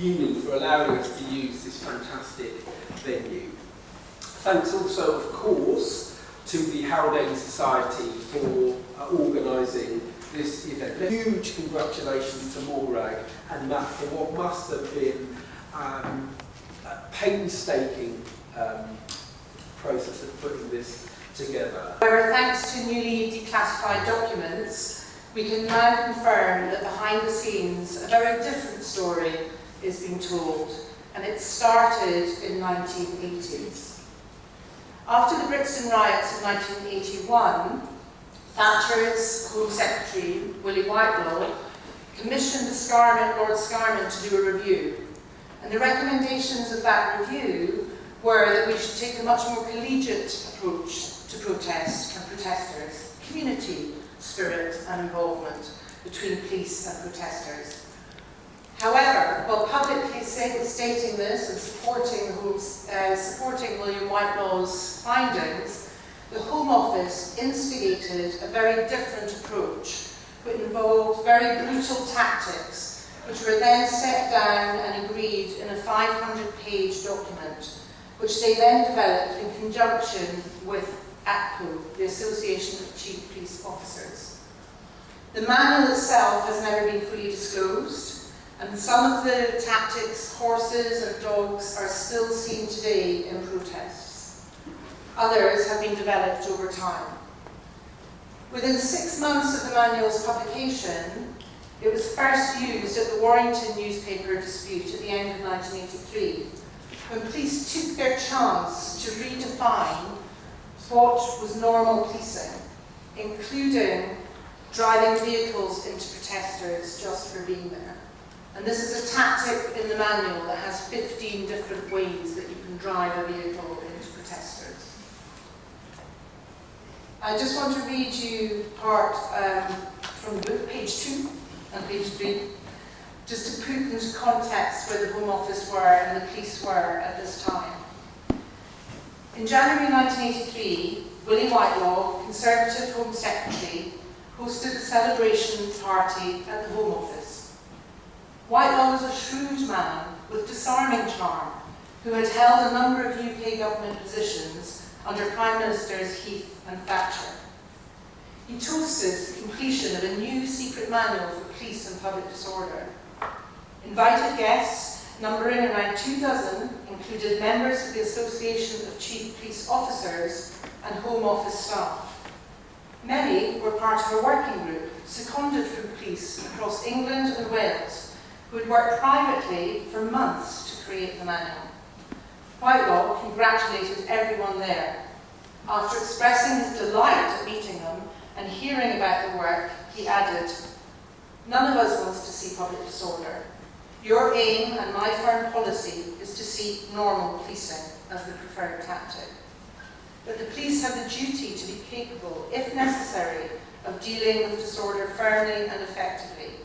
Union for allowing us to use this fantastic venue. Thanks also, of course, to the Haldane Society for organising this event. Huge congratulations to Morag and Matt for what must have been a painstaking process of putting this together. However, thanks to newly declassified documents, we can now confirm that behind the scenes a very different story is being told, and it started in the 1980s. After the Brixton riots of 1981, Thatcher's Home Secretary, Willie Whitelaw, commissioned Lord Scarman to do a review. And the recommendations of that review were that we should take a much more collegiate approach to protest and protesters, community spirit and involvement between police and protesters. However, while publicly stating this and supporting William Whitelaw's findings, the Home Office instigated a very different approach, which involved very brutal tactics, which were then set down and agreed in a 500-page document, which they then developed in conjunction with APPO, the Association of Chief Police Officers. The manual itself has never been fully disclosed, and some of the tactics, horses and dogs, are still seen today in protests. Others have been developed over time. Within 6 months of the manual's publication, it was first used at the Warrington newspaper dispute at the end of 1983, when police took their chance to redefine what was normal policing, including driving vehicles into protesters just for being there. And this is a tactic in the manual that has 15 different ways that you can drive a vehicle into protesters. I just want to read you part from the book, page 2 and page 3, just to put into context where the Home Office were and the police were at this time. In January 1983, Willie Whitelaw, Conservative Home Secretary, hosted a celebration party at the Home Office. Whitelaw was a shrewd man with disarming charm, who had held a number of UK government positions under Prime Ministers Heath and Thatcher. He toasted the completion of a new secret manual for police and public disorder. Invited guests, numbering around 24, included members of the Association of Chief Police Officers and Home Office staff. Many were part of a working group seconded from police across England and Wales, who had worked privately for months to create the manual. Whitelaw congratulated everyone there. After expressing his delight at meeting them and hearing about the work, he added, "None of us wants to see public disorder. Your aim and my firm policy is to seek normal policing as the preferred tactic. But the police have the duty to be capable, if necessary, of dealing with disorder firmly and effectively.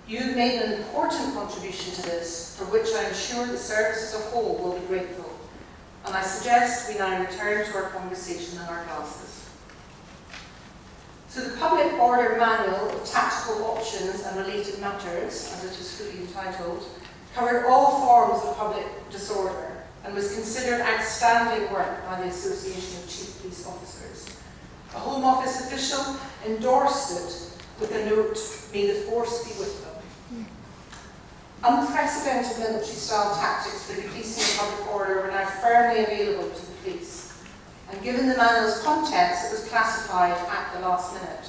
You have made an important contribution to this, for which I am sure the service as a whole will be grateful. And I suggest we now return to our conversation in our classes." So the Public Order Manual of Tactical Options and Related Matters, as it is fully entitled, covered all forms of public disorder and was considered outstanding work by the Association of Chief Police Officers. A Home Office official endorsed it with a note, "May the force be with them." Unprecedented military-style tactics for the policing of public order were now firmly available to the police, and given the manual's contents, it was classified at the last minute,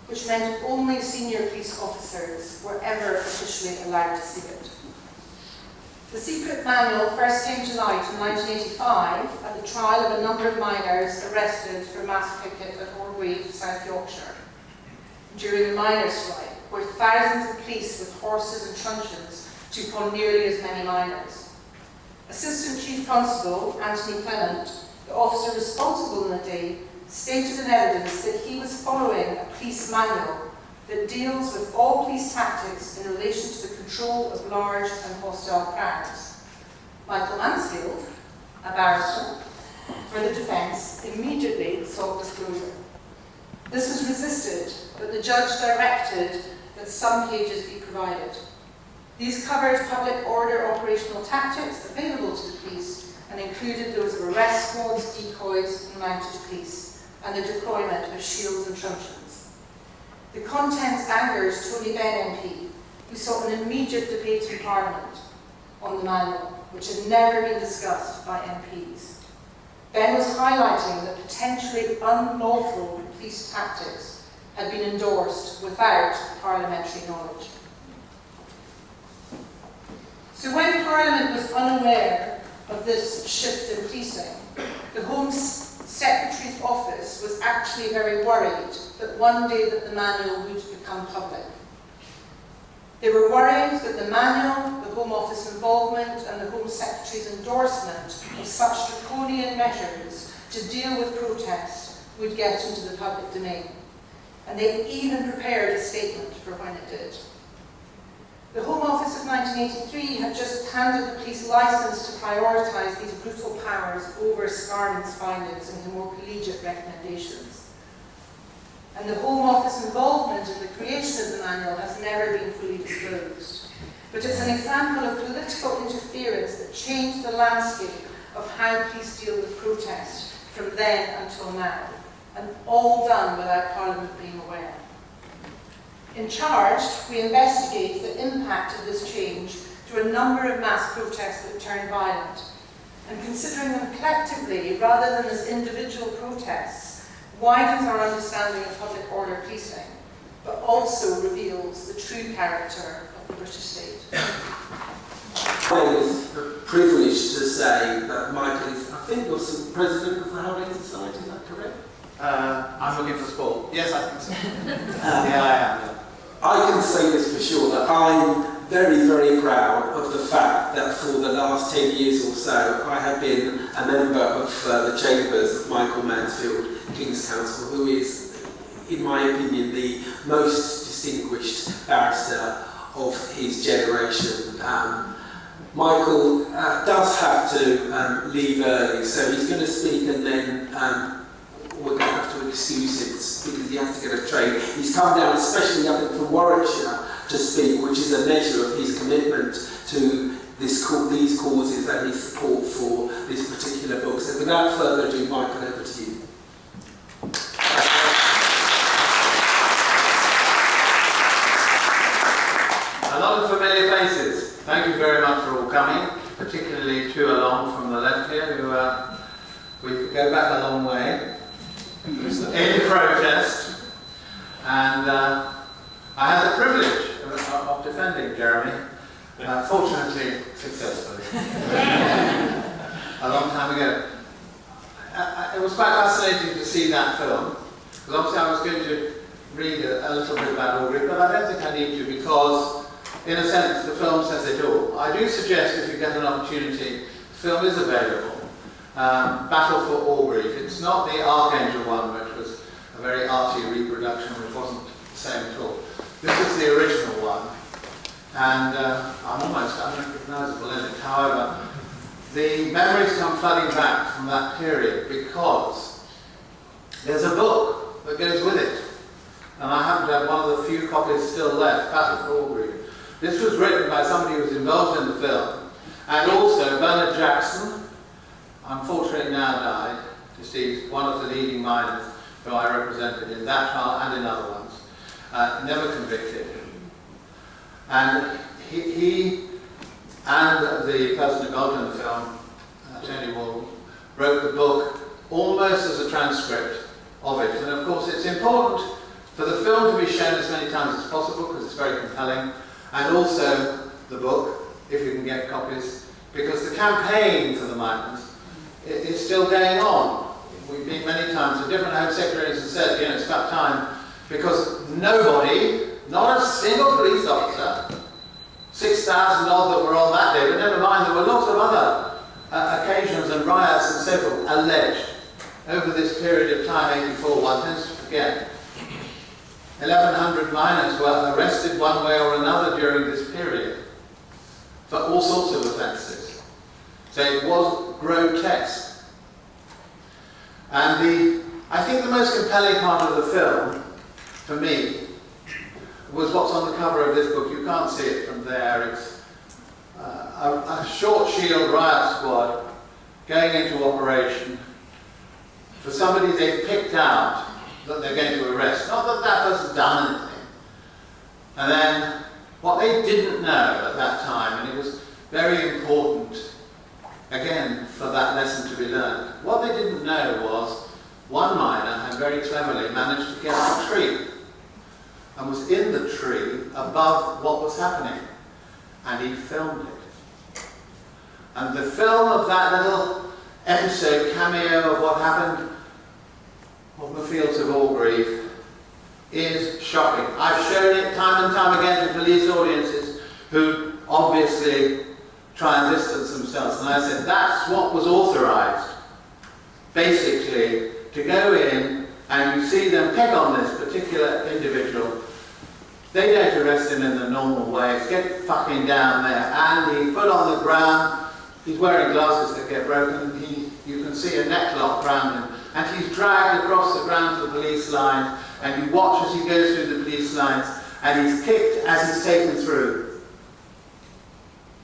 which meant only senior police officers were ever officially allowed to see it. The secret manual first came to light in 1985 at the trial of a number of miners arrested for mass picket at Orgreave, South Yorkshire, during the miners' strike, where thousands of police with horses and truncheons took on nearly as many miners. Assistant Chief Constable Anthony Clement, the officer responsible in the day, stated in evidence that he was following a police manual that deals with all police tactics in relation to the control of large and hostile crowds. Michael Mansfield, a barrister for the defence, immediately sought disclosure. This was resisted, but the judge directed that some pages be provided. These covered public order operational tactics available to the police and included those of arrest squads, decoys and mounted police, and the deployment of shields and truncheons. The contents angers Tony Benn MP, who sought an immediate debate in Parliament on the manual, which had never been discussed by MPs. Ben was highlighting that potentially unlawful police tactics had been endorsed without parliamentary knowledge. So when Parliament was unaware of this shift in policing, the Home Secretary's office was actually very worried that one day that the manual would become public. They were worried that the manual, the Home Office involvement and the Home Secretary's endorsement of such draconian measures to deal with protest would get into the public domain. And they even prepared a statement for when it did. The Home Office of 1983 had just handed the police licence to prioritise these brutal powers over Scarman's findings and the more collegiate recommendations. And the Home Office involvement in the creation of the manual has never been fully disclosed. But it's an example of political interference that changed the landscape of how police deal with protest from then until now, and all done without Parliament being aware. In Charged, we investigate the impact of this change through a number of mass protests that turned violent, and considering them collectively rather than as individual protests widens our understanding of public order policing, but also reveals the true character of the British state. It's a privilege to say that Michael is, I think you're the president of the Haldane Society, is that correct? I'm looking for sport. Yes, I think so. Yeah, I am. I can say this for sure, that I'm very, very proud of the fact that for the last 10 years or so, I have been a member of the chambers of Michael Mansfield, King's Counsel, who is, in my opinion, the most distinguished barrister of his generation. Michael does have to leave early, so he's going to speak and then we're going to have to excuse him because he has to get a train. He's come down especially, I think, from Warwickshire to speak, which is a measure of his commitment to these causes and his support for this particular book. So without further ado, Michael, over to you. A lot of familiar faces. Thank you very much for all coming, particularly two along from the left here who we go back a long way in protest, and I had the privilege of defending Jeremy, fortunately successfully, a long time ago. It was quite fascinating to see that film, because obviously I was going to read a little bit about Organised, but I don't think I need to, because in a sense the film says it all. I do suggest if you get an opportunity, the film is available. Battle for Orgreave. It's not the Archangel one, which was a very arty reproduction, which wasn't the same at all. This is the original one, and I'm almost unrecognisable in it. However, the memories come flooding back from that period because there's a book that goes with it, and I happen to have one of the few copies still left, Battle for Orgreave. This was written by somebody who was involved in the film, and also Bernard Jackson, unfortunately now died, deceased, one of the leading miners who I represented in that trial and in other ones, never convicted. And he and the person involved in the film, Tony Wall, wrote the book almost as a transcript of it. And of course it's important for the film to be shown as many times as possible because it's very compelling, and also the book, if you can get copies, because the campaign for the miners is still going on. We've been many times to different Home Secretaries and said, it's about time, because nobody, not a single police officer, 6,000 odd that were on that day, but never mind, there were lots of other occasions and riots and so forth alleged over this period of time, 84, one tends to forget. 1,100 miners were arrested one way or another during this period for all sorts of offences. So it was grotesque. And I think the most compelling part of the film, for me, was what's on the cover of this book. You can't see it from there. It's a short shield riot squad going into operation for somebody they've picked out that they're going to arrest. Not that that person's done anything. And then what they didn't know at that time, and it was very important, again, for that lesson to be learned. What they didn't know was one miner had very cleverly managed to get up a tree and was in the tree above what was happening. And he filmed it. And the film of that little episode, cameo of what happened on the fields of Orgreave is shocking. I've shown it time and time again to police audiences who obviously try and distance themselves. And I said, that's what was authorised, basically, to go in and you see them pick on this particular individual. They don't arrest him in the normal way. Get fucking down there. And he's put on the ground. He's wearing glasses that get broken. You can see a neck lock around him. And he's dragged across the ground to the police line. And you watch as he goes through the police lines. And he's kicked as he's taken through.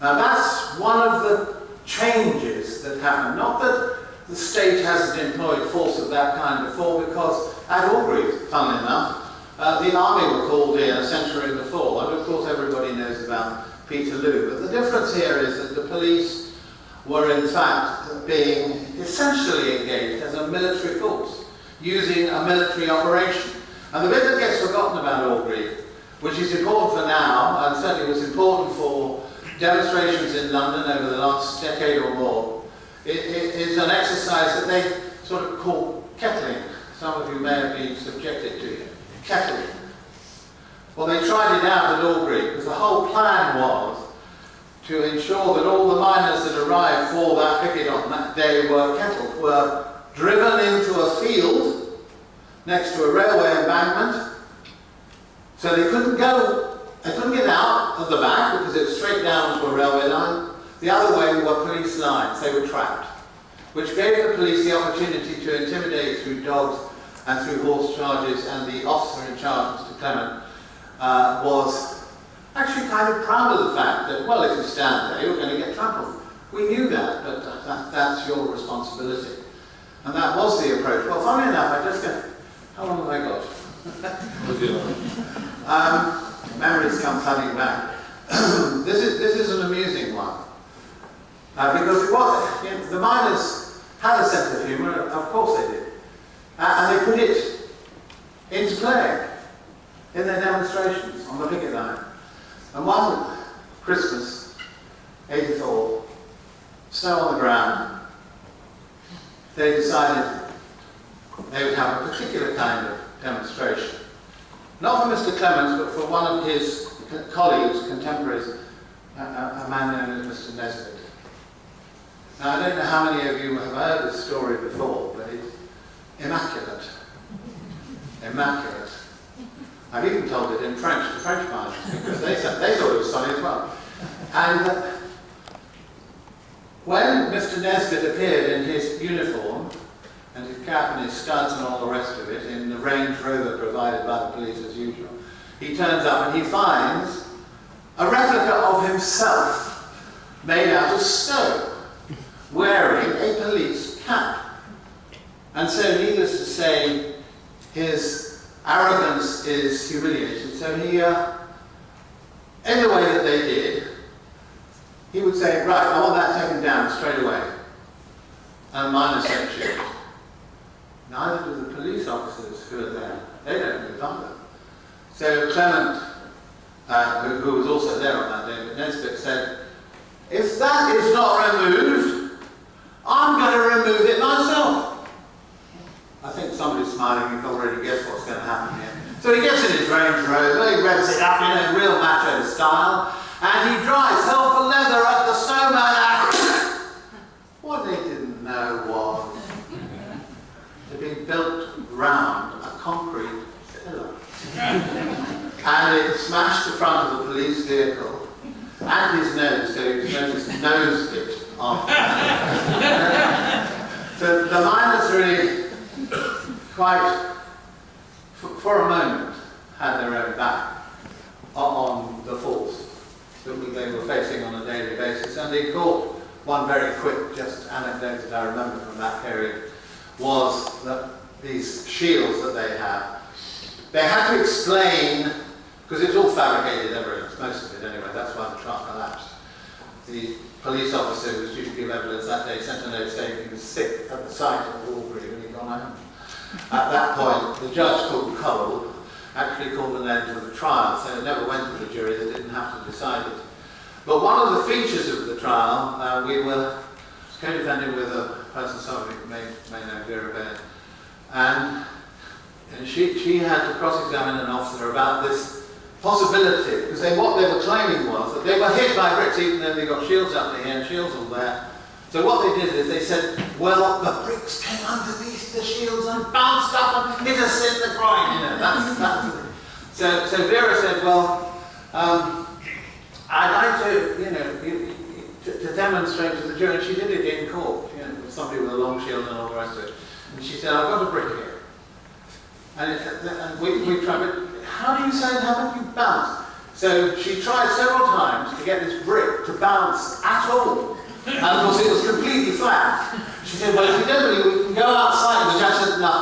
Now that's one of the changes that happen. Not that the state hasn't employed force of that kind before, because at Orgreave, funnily enough, the army were called in a century before, and of course everybody knows about Peterloo. But the difference here is that the police were in fact being essentially engaged as a military force, using a military operation. And the bit that gets forgotten about Orgreave, which is important for now, and certainly was important for demonstrations in London over the last decade or more, is an exercise that they sort of call kettling. Some of you may have been subjected to it. Kettling. Well, they tried it out at Orgreave because the whole plan was to ensure that all the miners that arrived for that picket on that day were kettled, were driven into a field next to a railway embankment. So they couldn't get out of the back because it was straight down to a railway line. The other way were police lines. They were trapped, which gave the police the opportunity to intimidate through dogs and through horse charges, and the officer in charge, Mr. Clement, was actually kind of proud of the fact that, well, if you stand there, you're going to get trampled. We knew that, but that's your responsibility. And that was the approach. Well, funny enough, how long have I got? Memories come flooding back. This is an amusing one. Because the miners had a sense of humour, of course they did. And they put it into play in their demonstrations on the picket line. And one Christmas, 84, snow on the ground, they decided they would have a particular kind of demonstration. Not for Mr. Clements, but for one of his colleagues, contemporaries, a man known as Mr. Nesbitt. Now, I don't know how many of you have heard this story before, but it's immaculate. Immaculate. I've even told it in French to French miners, because they thought it was funny as well. And when Mr. Nesbitt appeared in his uniform, and his cap and his studs and all the rest of it, in the Range Rover provided by the police as usual, he turns up and he finds a replica of himself made out of stone, wearing a police cap. And so, needless to say, his arrogance is humiliated. So he, in the way that they did, he would say, right, I want that taken down straight away. And minor section. Neither do the police officers who are there. They don't move either. So Clement, who was also there on that day, but Nesbitt said, if that is not removed, I'm going to remove it myself. I think somebody's smiling, you've already guessed what's going to happen here. So he gets in his Range Rover, he revs it up in a real macho style, and he drives hell for leather at the snowman. What they didn't know was it had been built round a concrete pillar. And it smashed the front of the police vehicle and his nose, so his nose bit off. So the miners really quite, for a moment, had their own back. on the force that they were facing on a daily basis. And in court, one very quick just anecdote that I remember from that period was that these shields that they had to explain, because it's all fabricated evidence, most of it anyway, that's why the trial collapsed. The police officer who was due to give evidence that day sent a note saying he was sick at the sight of the Aubrey when he'd gone home. At that point, the judge called Cole actually called an end to the trial, so it never went to the jury, they didn't have to decide it. But one of the features of the trial, we were co-defending with a person, some of you may know, Vera Baird, and she had to cross-examine an officer about this possibility, because what they were claiming was that they were hit by bricks even though they got shields up here and shields all there. So what they did is they said, well, the bricks came underneath the shields and bounced up and hit us in the groin. You know, so Vera said, well, I'd like to demonstrate to the jury, and she did it in court, with somebody with a long shield and all the rest of it. And she said, I've got a brick here. And we tried, but how do you say it happened? You bounced. So she tried several times to get this brick to bounce at all. And of course it was completely flat. She said, well, if you don't believe, we can go outside. And the judge said, no.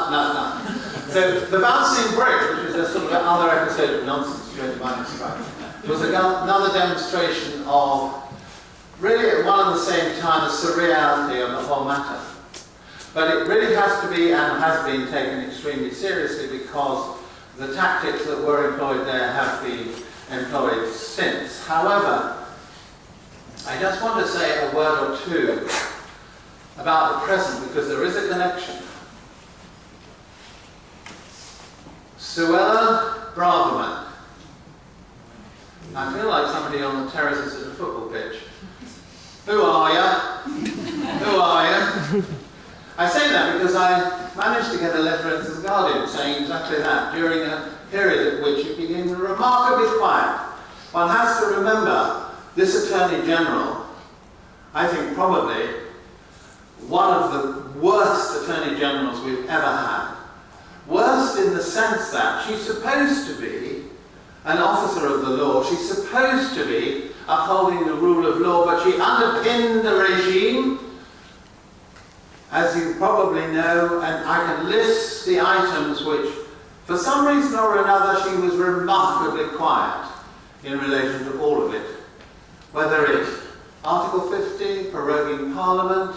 So the bouncing brick, which is a sort of another episode of nonsense during the mining strike, was another demonstration of, really at one and the same time, the surreality of the whole matter. But it really has to be and has been taken extremely seriously, because the tactics that were employed there have been employed since. However, I just want to say a word or two about the present, because there is a connection. Suella Braverman. I feel like somebody on the terraces at a football pitch. Who are you? Who are you? I say that because I managed to get a letter into the Guardian saying exactly that during a period at which it became remarkably quiet. One has to remember this Attorney General, I think probably one of the worst Attorney Generals we've ever had. Worst in the sense that she's supposed to be an officer of the law, she's supposed to be upholding the rule of law, but she underpinned the regime, as you probably know, and I can list the items which, for some reason or another, she was remarkably quiet in relation to all of it. Whether it's Article 50, proroguing Parliament,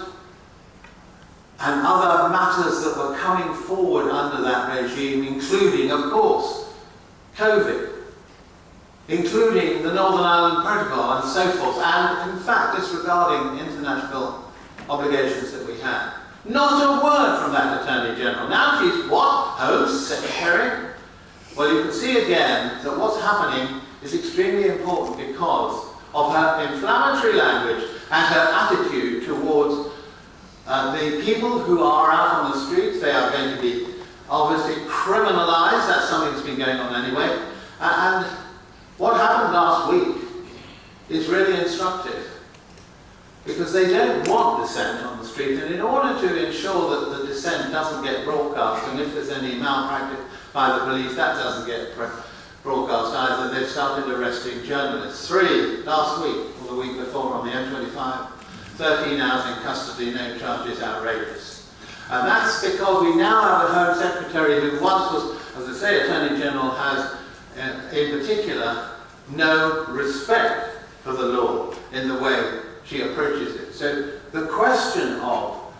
and other matters that were coming forward under that regime, including, of course, COVID, including the Northern Ireland Protocol and so forth, and in fact disregarding international obligations that we had. Not a word from that Attorney General. Now she's what? Home Secretary? Well, you can see again that what's happening is extremely important because of her inflammatory language and her attitude towards the people who are out on the streets. They are going to be obviously criminalised. That's something that's been going on anyway. And what happened last week is really instructive, because they don't want dissent on the street, and in order to ensure that the dissent doesn't get broadcast, and if there's any malpractice by the police, that doesn't get broadcast either, they've started arresting journalists. 3 last week, or the week before, on the M25, 13 hours in custody, no charges, outrageous. And that's because we now have a Home Secretary who once was, as I say, Attorney General, has in particular no respect for the law in the way she approaches it. So the question of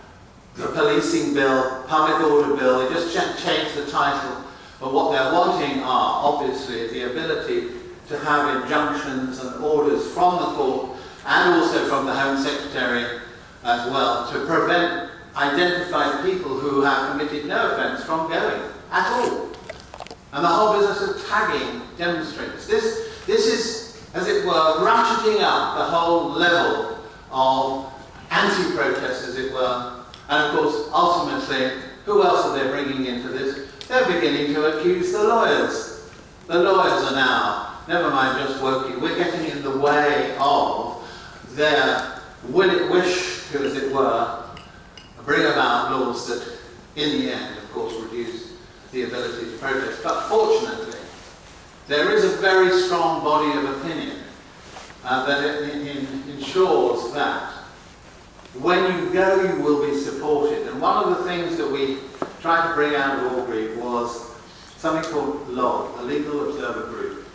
the policing bill, public order bill, they just changed the title, but what they're wanting are obviously the ability to have injunctions and orders from the court and also from the Home Secretary as well to prevent identified people who have committed no offence from going at all. And the whole business of tagging demonstrators. This is, as it were, ratcheting up the whole level of anti-protest, as it were. And of course, ultimately, who else are they bringing into this? They're beginning to accuse the lawyers. The lawyers are now, never mind just working, we're getting in the way of their wish to, as it were, bring about laws that, in the end, of course, reduce the ability to protest. But fortunately, there is a very strong body of opinion that it ensures that when you go, you will be supported. And one of the things that we tried to bring out of Orgreave was something called LOG, the Legal Observer Group.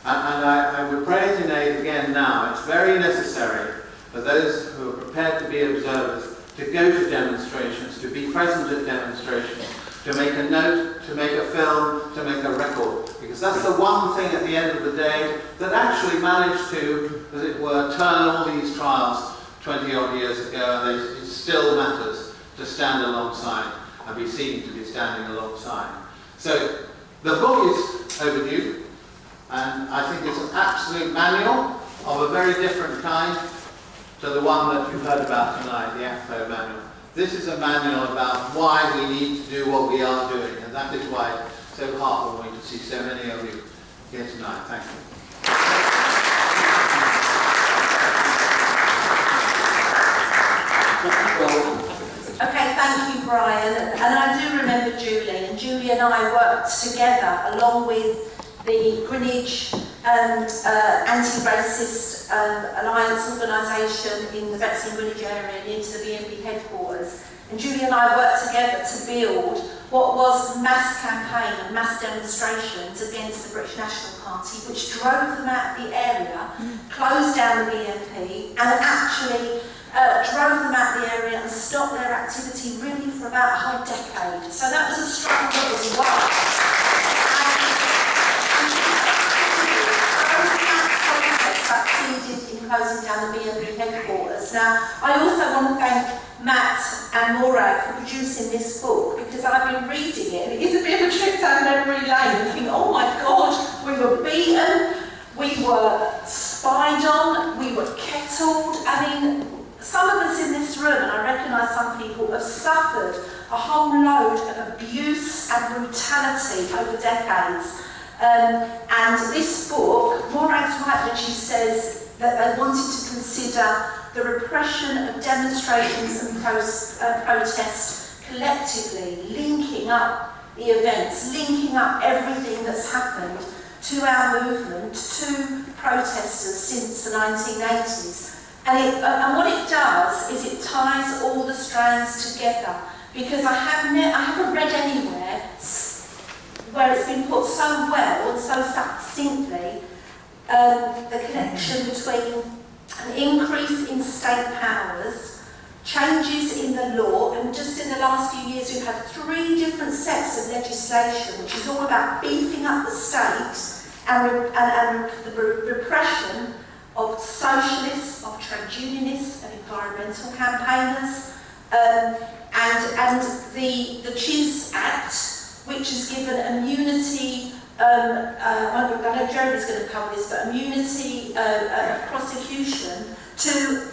And I would praise in aid again now. It's very necessary for those who are prepared to be observers to go to demonstrations, to be present at demonstrations, to make a note, to make a film, to make a record. Because that's the one thing at the end of the day that actually managed to, as it were, turn all these trials 20 odd years ago, and it still matters to stand alongside and be seen to be standing alongside. So the book is overdue, and I think it's an absolute manual of a very different kind to the one that you've heard about tonight, the ACPO manual. This is a manual about why we need to do what we are doing, and that is why it's so heartwarming to see so many of you here tonight. Thank you. Okay, thank you, Brian. And I do remember Julie, and Julie and I worked together along with the Greenwich Anti-Racist Alliance organisation in the Bexley and Greenwich area and into the BNP headquarters. And Julie and I worked together to build what was mass campaign and mass demonstrations against the British National Party, which drove them out of the area, closed down the BNP, and actually drove them out of the area and stopped their activity really for about a whole decade. So that was a struggle that was won. Succeeded in closing down the BNP headquarters. Now, I also want to thank Matt and Morag for producing this book, because I've been reading it, and it is a bit of a trip down memory lane and thinking, oh my God, we were beaten, we were spied on, we were kettled. I mean, some of us in this room, and I recognise some people, have suffered a whole load of abuse and brutality over decades. And this book, Morag's right when she says that they wanted to consider the repression of demonstrations and protests collectively, linking up the events, linking up everything that's happened to our movement, to protesters since the 1980s. And what it does is it ties all the strands together, because I haven't read anywhere where it's been put so well and so succinctly, the connection between an increase in state powers, changes in the law, and just in the last few years we've had 3 different sets of legislation which is all about beefing up the state and the repression of socialists, of trade unionists, of environmental campaigners, and the Chiz Act, which has given immunity, I know Jeremy's going to cover this, but immunity of prosecution to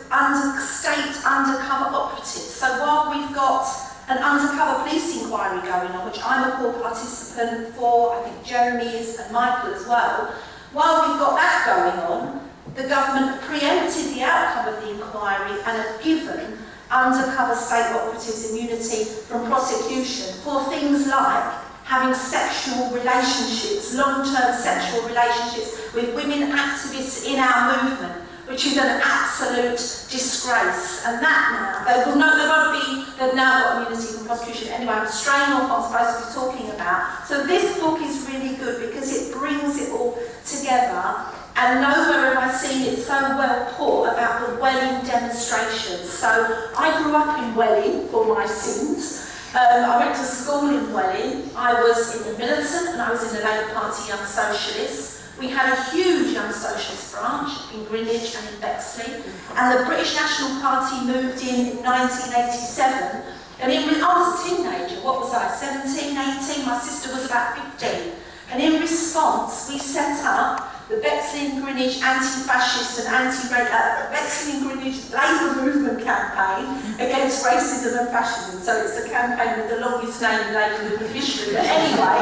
state undercover operatives. So while we've got an undercover police inquiry going on, which I'm a core participant for, I think Jeremy is, and Michael as well, while we've got that going on, the government have preempted the outcome of the inquiry and have given undercover state operatives immunity from prosecution for things like having sexual relationships, long-term sexual relationships with women activists in our movement, which is an absolute disgrace. And that now, they've now got immunity from prosecution. Anyway, I'm straying off what I'm supposed to be talking about. So this book is really good because it brings it all together. And nowhere have I seen it so well put about the Welling demonstrations. So I grew up in Welling for my sins. I went to school in Welling. I was in the militant and I was in the Labour Party Young Socialists. We had a huge Young Socialist branch in Greenwich and in Bexley. And the British National Party moved in 1987. And I was a teenager. What was I, 17, 18? My sister was about 15. And in response, we set up the Bexley and Greenwich anti-fascist and Bexley and Greenwich Labour movement campaign against racism and fascism. So it's the campaign with the longest name in Labour movement history. But anyway,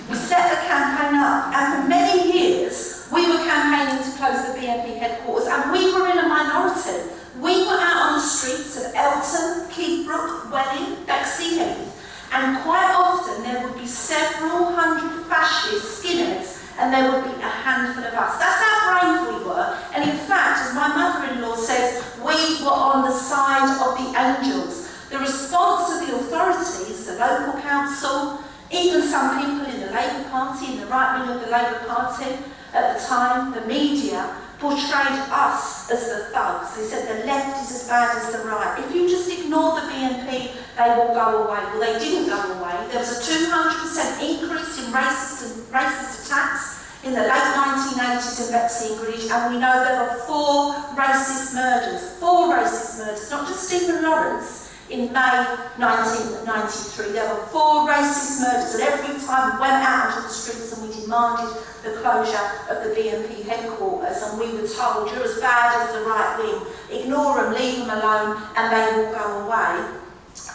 we set the campaign up, and for many years we were campaigning to close the BNP headquarters, and we were in a minority. We were out on the streets of Elton, Keithbrook, Welling, Bexley Heath, and quite often there would be several hundred fascist skinheads and there would be a handful of us. That's how brave we were. And in fact, as my mother-in-law says, we were on the side of the angels. The response of the authorities, the local council, even some people in the Labour Party, in the right wing of the Labour Party at the time, the media, portrayed us as the thugs. They said the left is as bad as the right. If you just ignore the BNP, they will go away. Well, they didn't go away. There was a 200% increase in racist attacks in the late 1980s in Bexley and Greenwich, and we know there were 4 racist murders. 4 racist murders, not just Stephen Lawrence. In May 1993, there were 4 racist murders, and every time we went out onto the streets and we demanded the closure of the BNP headquarters, and we were told, you're as bad as the right wing, ignore them, leave them alone, and they will go away.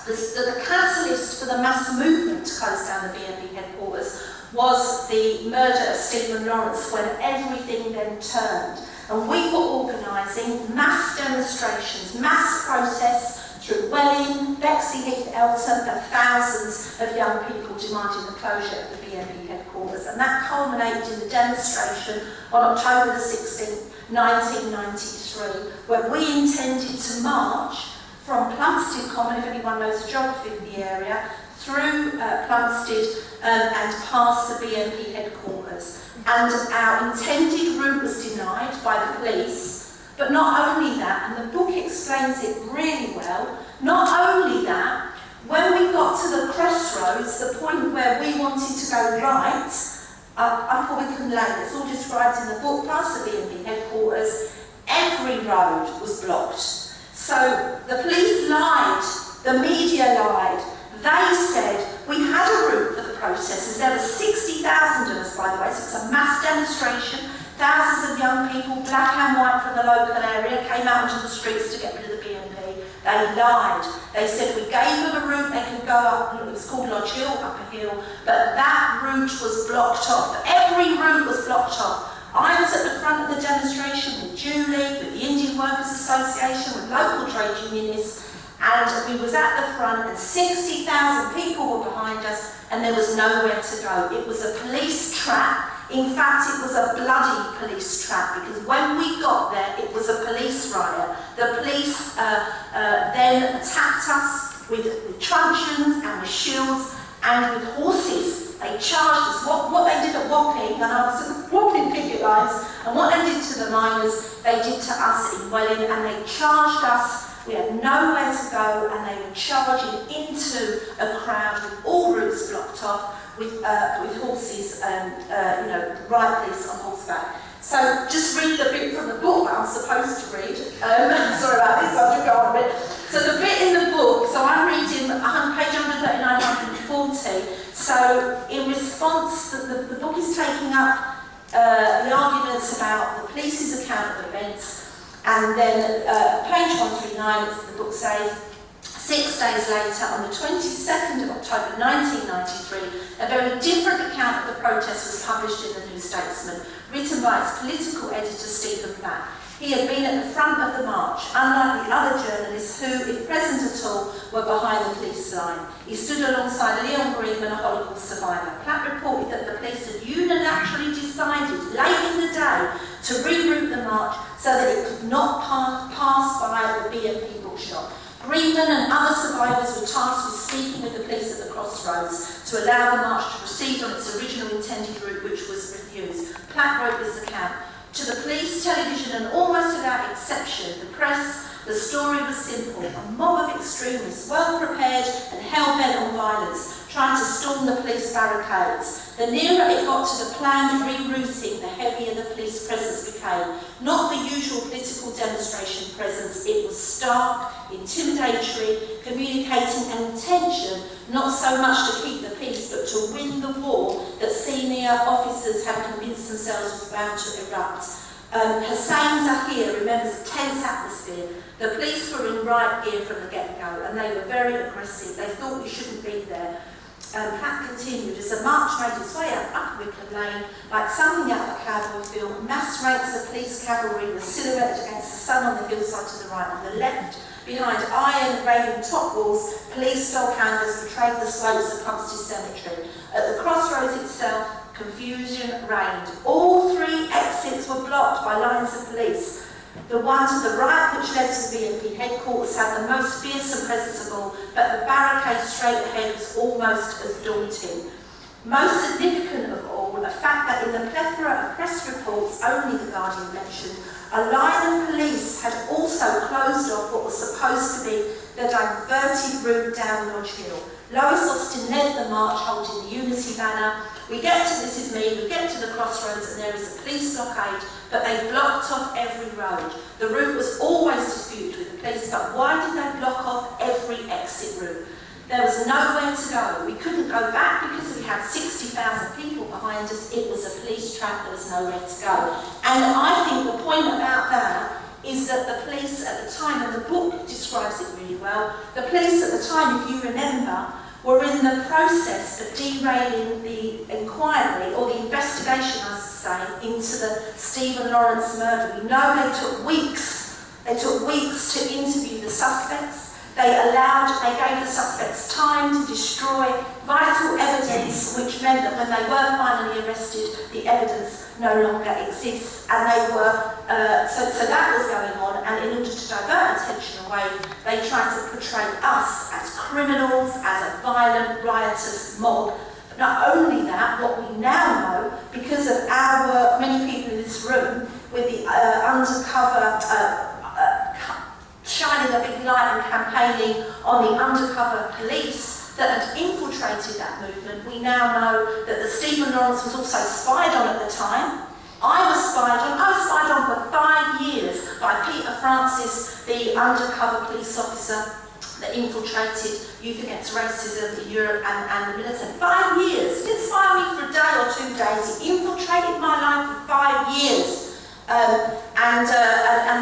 The catalyst for the mass movement to close down the BNP headquarters was the murder of Stephen Lawrence, when everything then turned. And we were organising mass demonstrations, mass protests, through Welling, Bexley Heath, Eltham, and thousands of young people demanding the closure of the BNP headquarters. And that culminated in the demonstration on October the 16th, 1993, where we intended to march from Plumstead Common, if anyone knows the geography of the area, through Plumstead and past the BNP headquarters. And our intended route was denied by the police. But not only that, and the book explains it really well, not only that, when we got to the crossroads, the point where we wanted to go right, up Wickham Lane, it's all described in the book, past the BNP headquarters, every road was blocked. So the police lied, the media lied. They said we had a route for the protesters. There were 60,000 of us, by the way, so it's a mass demonstration. Thousands of young people, black and white from the local area, came out into the streets to get rid of the BNP. They lied. They said we gave them a route they could go up, it was called Lodge Hill, up a hill, but that route was blocked off. Every route was blocked off. I was at the front of the demonstration with Julie, with the Indian Workers Association, with local trade unionists, and we was at the front and 60,000 people were behind us and there was nowhere to go. It was a police trap. In fact, it was a bloody police trap, because when we got there, it was a police riot. The police then attacked us with truncheons and with shields and with horses. They charged us. What they did at Wapping, and I was at the Wapping picket lines, and what they did to the miners, they did to us in Welling, and they charged us. We had nowhere to go, and they were charging into a crowd with all routes blocked off, with horses and riot police on horseback. So just read the bit from the book that I'm supposed to read. Sorry about this, I'll just go on a bit. So the bit in the book, so I'm reading page 139, 140. So in response, the book is taking up the arguments about the police's account of events. And then page 139, the book says, 6 days later, on the 22nd of October 1993, a very different account of the protest was published in the New Statesman, written by its political editor Stephen Platt. He had been at the front of the march, unlike the other journalists who, if present at all, were behind the police line. He stood alongside Leon Greenman, a Holocaust survivor. Platt reported that the police had unilaterally decided, late in the day, to reroute the march so that it could not pass by the BNP bookshop. Greenman and other survivors were tasked with speaking with the police at the crossroads to allow the march to proceed on its original intended route, which was refused. Platt wrote this account. To the police, television, and almost without exception, the press, the story was simple. A mob of extremists, well prepared and hell-bent on violence, trying to storm the police barricades. The nearer it got to the planned rerouting, the heavier the police presence became. Not the usual political demonstration presence, it was stark, intimidatory, communicating an intention not so much to keep the peace, but to win the war that senior officers had convinced themselves was bound to erupt. Hussein Zahir remembers a tense atmosphere. The police were in riot gear from the get-go, and they were very aggressive. They thought we shouldn't be there. Platt continued, as the march made its way up Wickham Lane, like something out of a cowboy film, mass ranks of police cavalry were silhouetted against the sun on the hillside to the right. On the left, behind iron railing top walls, police dog handlers portrayed the slopes of Plumstead Cemetery. At the crossroads itself, Confusion reigned. All 3 exits were blocked by lines of police. The one to the right, which led to the BNP headquarters, had the most fearsome presence of all, but the barricade straight ahead was almost as daunting. Most significant of all, the fact that in the plethora of press reports only the Guardian mentioned, a line of police had also closed off what was supposed to be the diverted route down Lodge Hill. Lois Austin led the march holding the Unity banner. We get to This Is Me, we get to the crossroads and there is a police blockade, but they blocked off every road. The route was always disputed with the police, but why did they block off every exit route? There was nowhere to go. We couldn't go back because we had 60,000 people behind us. It was a police trap, there was nowhere to go. And I think the point about that is that the police at the time, and the book describes it really well, the police at the time, if you remember, were in the process of derailing the inquiry, or the investigation, I should say, into the Stephen Lawrence murder. We know they took weeks to interview the suspects. They gave the suspects time to destroy vital evidence, which meant that when they were finally arrested, the evidence no longer exists. And they were, so that was going on, and in order to divert attention away, they tried to portray us as criminals, as a violent, riotous mob. But not only that, what we now know, because of our work, many people in this room, with the undercover shining a big light and campaigning on the undercover police that had infiltrated that movement, we now know that the Stephen Lawrence was also spied on at the time. I was spied on for 5 years by Peter Francis, the undercover police officer that infiltrated Youth Against Racism in Europe and the military. 5 years. He didn't spy on me for a day or 2 days. He infiltrated my life for 5 years. And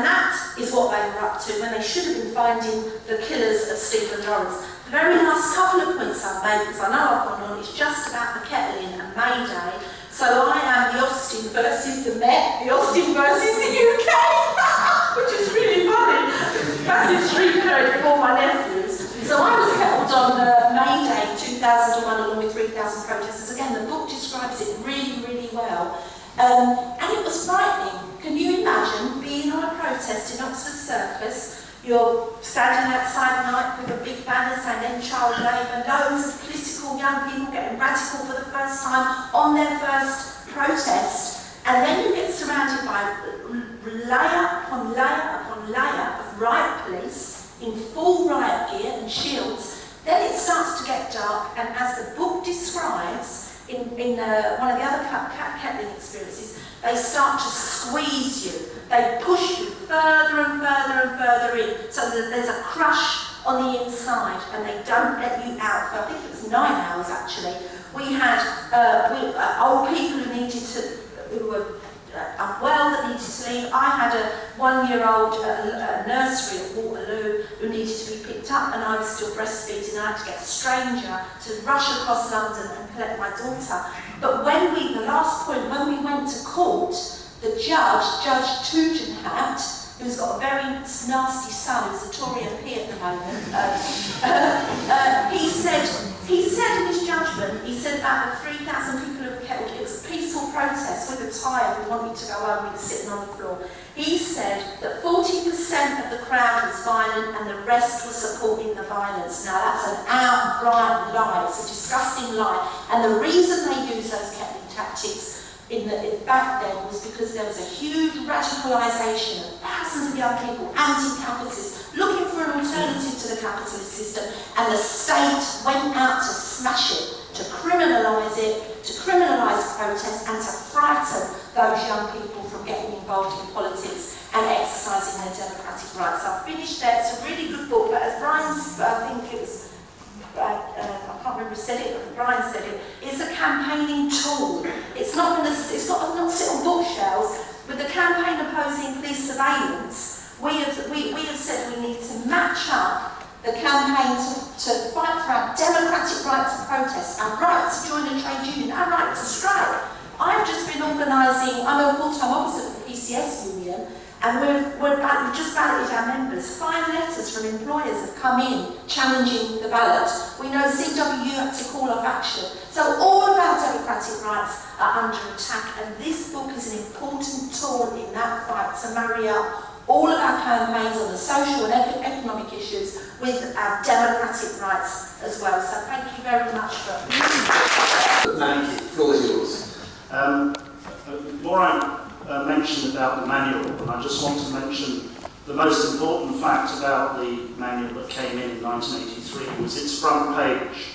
that is what they were up to when they should have been finding the killers of Stephen Lawrence. The very last couple of points I've made, because I know I've gone on, it's just about the kettling and May Day. So I am the Austin versus the Met, the Austin versus the UK, which is really funny. Massive street code with all my nephews. So I was kettled on May Day 2001 along with 3,000 protesters. Again, the book describes it really, really well. And it was frightening. Can you imagine being on a protest in Oxford Circus? You're standing outside at night with a big banner saying End Child Labour, loads of political young people getting radical for the first time on their first protest, and then you get surrounded by layer upon layer upon layer of riot police in full riot gear and shields. Then it starts to get dark, and as the book describes, in one of the other kettling experiences, they start to squeeze you. They push you further and further and further in, so that there's a crush on the inside, and they don't let you out for, I think it was 9 hours actually. We had old people who were unwell that needed to leave. I had a 1-year-old nursery at Waterloo who needed to be picked up, and I was still breastfeeding. I had to get a stranger to rush across London and collect my daughter. But the last point, when we went to court, the Judge Tugendhat, who's got a very nasty son, who's a Tory MP at the moment, he said in his judgment, he said about the 3,000 people who were killed, it was a peaceful protest, we were tired, we wanted to go home, we were sitting on the floor. He said that 40% of the crowd was violent and the rest was supporting the violence. Now that's an outright lie, it's a disgusting lie. And the reason they use those kettling tactics back then was because there was a huge radicalisation of thousands of young people, anti-capitalists, looking for an alternative to the capitalist system, and the state went out to smash it, to criminalise it, to criminalise protest, and to frighten those young people from getting involved in politics and exercising their democratic rights. So I've finished there. It's a really good book, but as Brian, I think it was, I can't remember who said it, but Brian said it, it's a campaigning tool. It's not sit on bookshelves. With the campaign opposing police surveillance, we have said we need to match up the campaign to fight for our democratic right to protest, our right to join a trade union, our right to strike. I've just been organising, I'm a full-time officer of the PCS union, And we've just balloted our members. 5 letters from employers have come in challenging the ballot. We know CWU had to call off action. So all of our democratic rights are under attack, and this book is an important tool in that fight to marry up all of our campaigns on the social and economic issues with our democratic rights as well. So thank you very much for... Thank you. The floor is yours. Morag mentioned about the manual, and I just want to mention the most important fact about the manual that came in 1983 was its front page.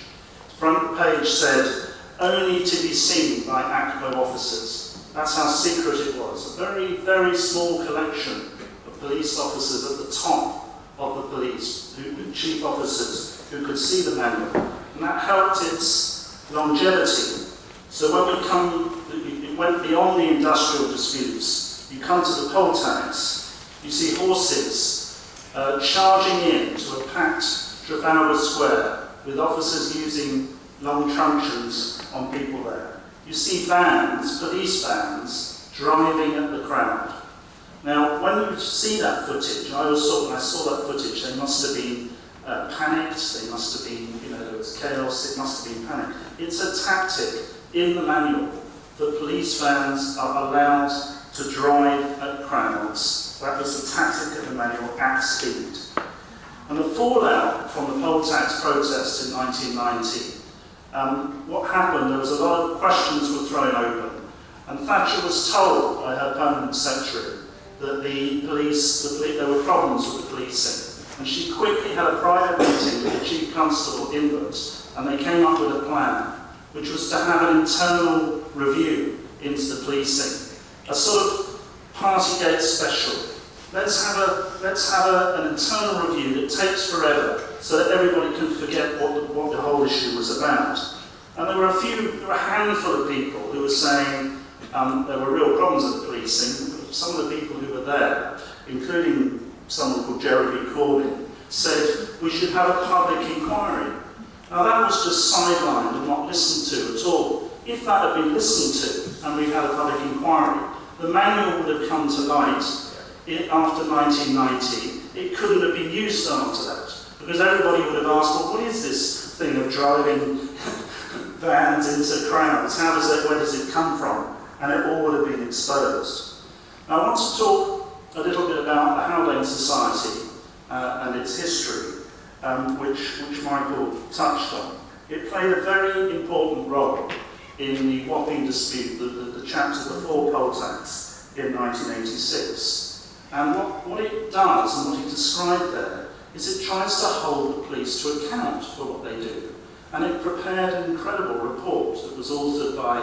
The front page said, only to be seen by ACPO officers. That's how secret it was. A very, very small collection of police officers at the top of the police, chief officers who could see the manual. And that helped its longevity. So when we come, it went beyond the industrial disputes. You come to the poll tax, you see horses charging in to a packed Trafalgar Square with officers using long truncheons on people there. You see vans, police vans, driving at the crowd. Now, when you see that footage, I always thought when I saw that footage, they must have been panicked, they must have been, there was chaos, it must have been panic. It's a tactic in the manual that police vans are allowed to drive at crowds. That was the tactic of the manual, at speed. And the fallout from the poll tax protest in 1990, what happened, there was a lot of questions were thrown open. And Thatcher was told by her permanent secretary that there were problems with the policing. And she quickly had a private meeting with the Chief Constable, Inwood, and they came up with a plan, which was to have an internal review into the policing. A sort of Partygate special. Let's have an internal review that takes forever so that everybody can forget what the whole issue was about. And there were a handful of people who were saying there were real problems with the policing. Some of the people who were there, including someone called Jeremy Corbyn, said we should have a public inquiry. Now that was just sidelined and not listened to at all. If that had been listened to and we had a public inquiry, the manual would have come to light after 1990. It couldn't have been used after that, because everybody would have asked, well, what is this thing of driving vans into crowds? Where does it come from? And it all would have been exposed. Now I want to talk a little bit about the Haldane Society and its history, which Michael touched on. It played a very important role in the Wapping dispute, the chapter before poll tax in 1986. And what it does, and what he described there, is it tries to hold the police to account for what they do. And it prepared an incredible report that was authored by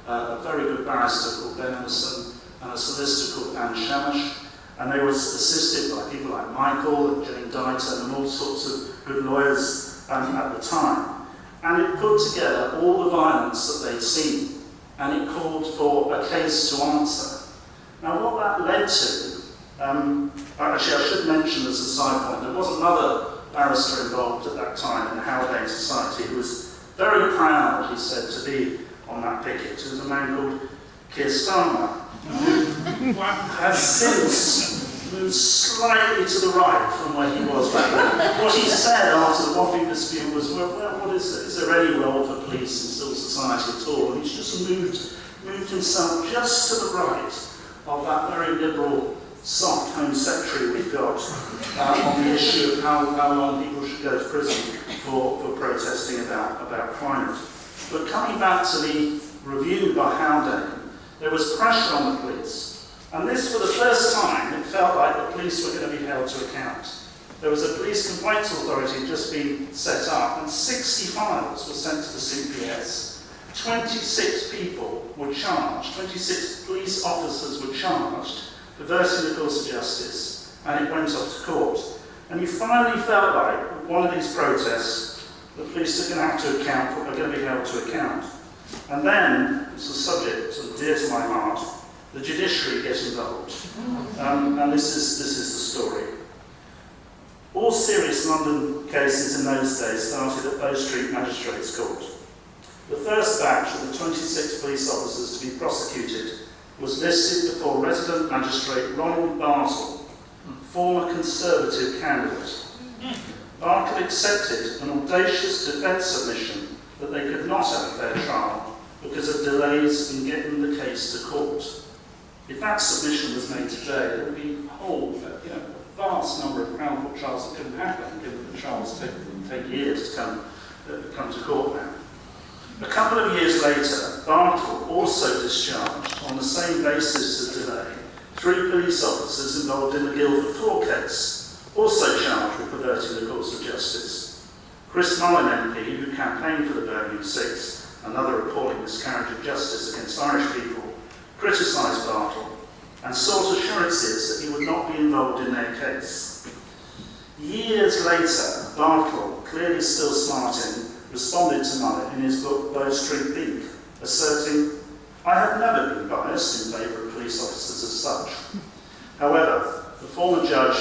a very good barrister called Ben Emerson and a solicitor called Anne Shamash. And they were assisted by people like Michael and Jane Dighton and all sorts of good lawyers at the time. And it put together all the violence that they'd seen, and it called for a case to answer. Now what that led to, actually I should mention as a side point, there was another barrister involved at that time in the Haldane Society who was very proud, he said, to be on that picket. It was a man called Keir Starmer, who has since moved slightly to the right from where he was back then. What he said after the Wapping dispute was, well, what is there any role for police in civil society at all? And he's just moved himself just to the right of that very liberal, soft Home Secretary we've got on the issue of how long people should go to prison for protesting about climate. But coming back to the review by Haldane, there was pressure on the police. And this, for the first time, it felt like the police were going to be held to account. There was a police complaints authority just been set up, and 60 files were sent to the CPS. 26 people were charged, 26 police officers were charged, perverting the course of justice, and it went off to court. And you finally felt like one of these protests, the police are going to be held to account. And then, it's a subject sort of dear to my heart, the judiciary gets involved. And this is the story. All serious London cases in those days started at Bow Street Magistrates Court. The first batch of the 26 police officers to be prosecuted was listed before resident magistrate Ronald Bartle, former Conservative candidate. Bartle accepted an audacious defence submission that they could not have a fair trial because of delays in getting the case to court. If that submission was made today, there would be a whole, a vast number of Crown Court trials that couldn't happen, given that the trials take years to come to court now. A couple of years later, Bartle also discharged on the same basis of delay 3 police officers involved in the Guildford 4 case, also charged with perverting the course of justice. Chris Mullin MP, who campaigned for the Birmingham 6, another appalling miscarriage of justice against Irish people, criticised Bartle and sought assurances that he would not be involved in their case. Years later, Bartle, clearly still smarting, responded to Mullin in his book Bow Street Beak, asserting, "I have never been biased in favour of police officers as such." However, the former judge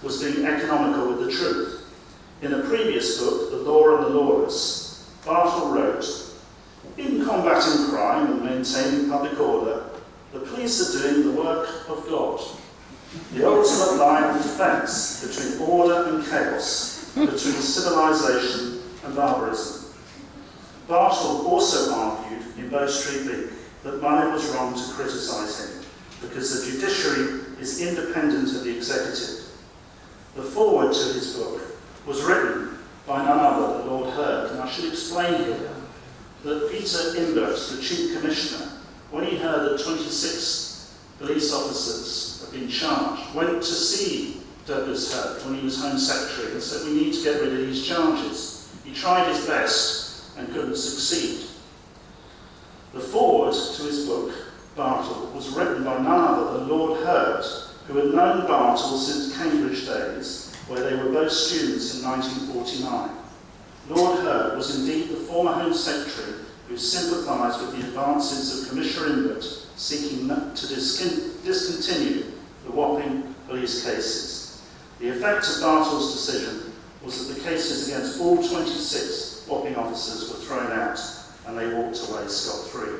was being economical with the truth. In a previous book, The Law and the Lawless, Bartle wrote, "In combating crime and maintaining public order, the police are doing the work of God. The ultimate line of defence between order and chaos, between civilisation and barbarism." Bartle also argued in Bow Street Beak that Mullin was wrong to criticise him because the judiciary is independent of the executive. The foreword to his book was written by none other than Lord Hurd, and I should explain here that Peter Imbert, the Chief Commissioner, when he heard that 26 police officers had been charged, went to see Douglas Hurd when he was Home Secretary and said, "We need to get rid of these charges." He tried his best and couldn't succeed. The foreword to his book, Bartle, was written by none other than Lord Hurd, who had known Bartle since Cambridge days, where they were both students in 1949. Lord Hurd was indeed the former Home Secretary who sympathised with the advances of Commissioner Imbert seeking to discontinue the Wapping police cases. The effect of Bartle's decision was that the cases against all 26 Wapping officers were thrown out and they walked away scot-free.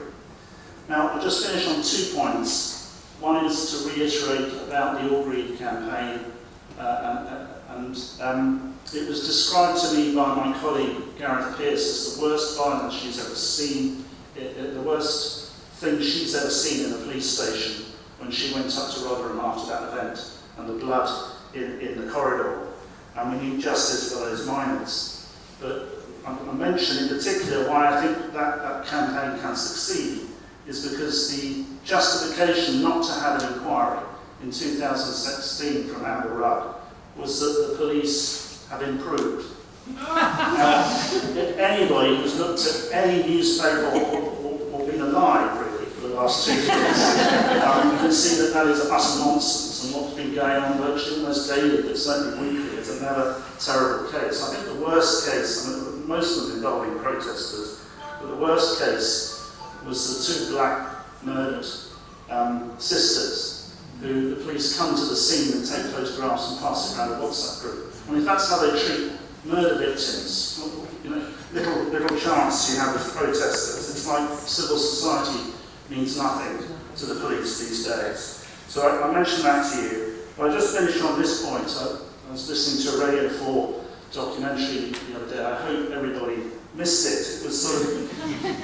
Now, I'll just finish on 2 points. One is to reiterate about the Organised campaign, and it was described to me by my colleague Gareth Pearce as the worst violence she's ever seen, the worst thing she's ever seen in a police station when she went up to Rotherham after that event and the blood in the corridor. And we need justice for those miners. But I mention in particular why I think that campaign can succeed is because the justification not to have an inquiry in 2016 from Amber Rudd was that the police have improved. Anybody who's looked at any newspaper or been alive really for the last 2 years, you can see that is utter nonsense, and what's been going on virtually almost daily, but certainly weekly, is another terrible case. I think the worst case, most of them involving protesters, but the worst case was the 2 black murdered sisters who the police come to the scene and take photographs and pass it around a WhatsApp group. And if that's how they treat murder victims, little chance you have with protesters. It's like civil society means nothing to the police these days. So I mentioned that to you. But I just finished on this point. I was listening to a Radio 4 documentary the other day. I hope everybody missed it. It was sort of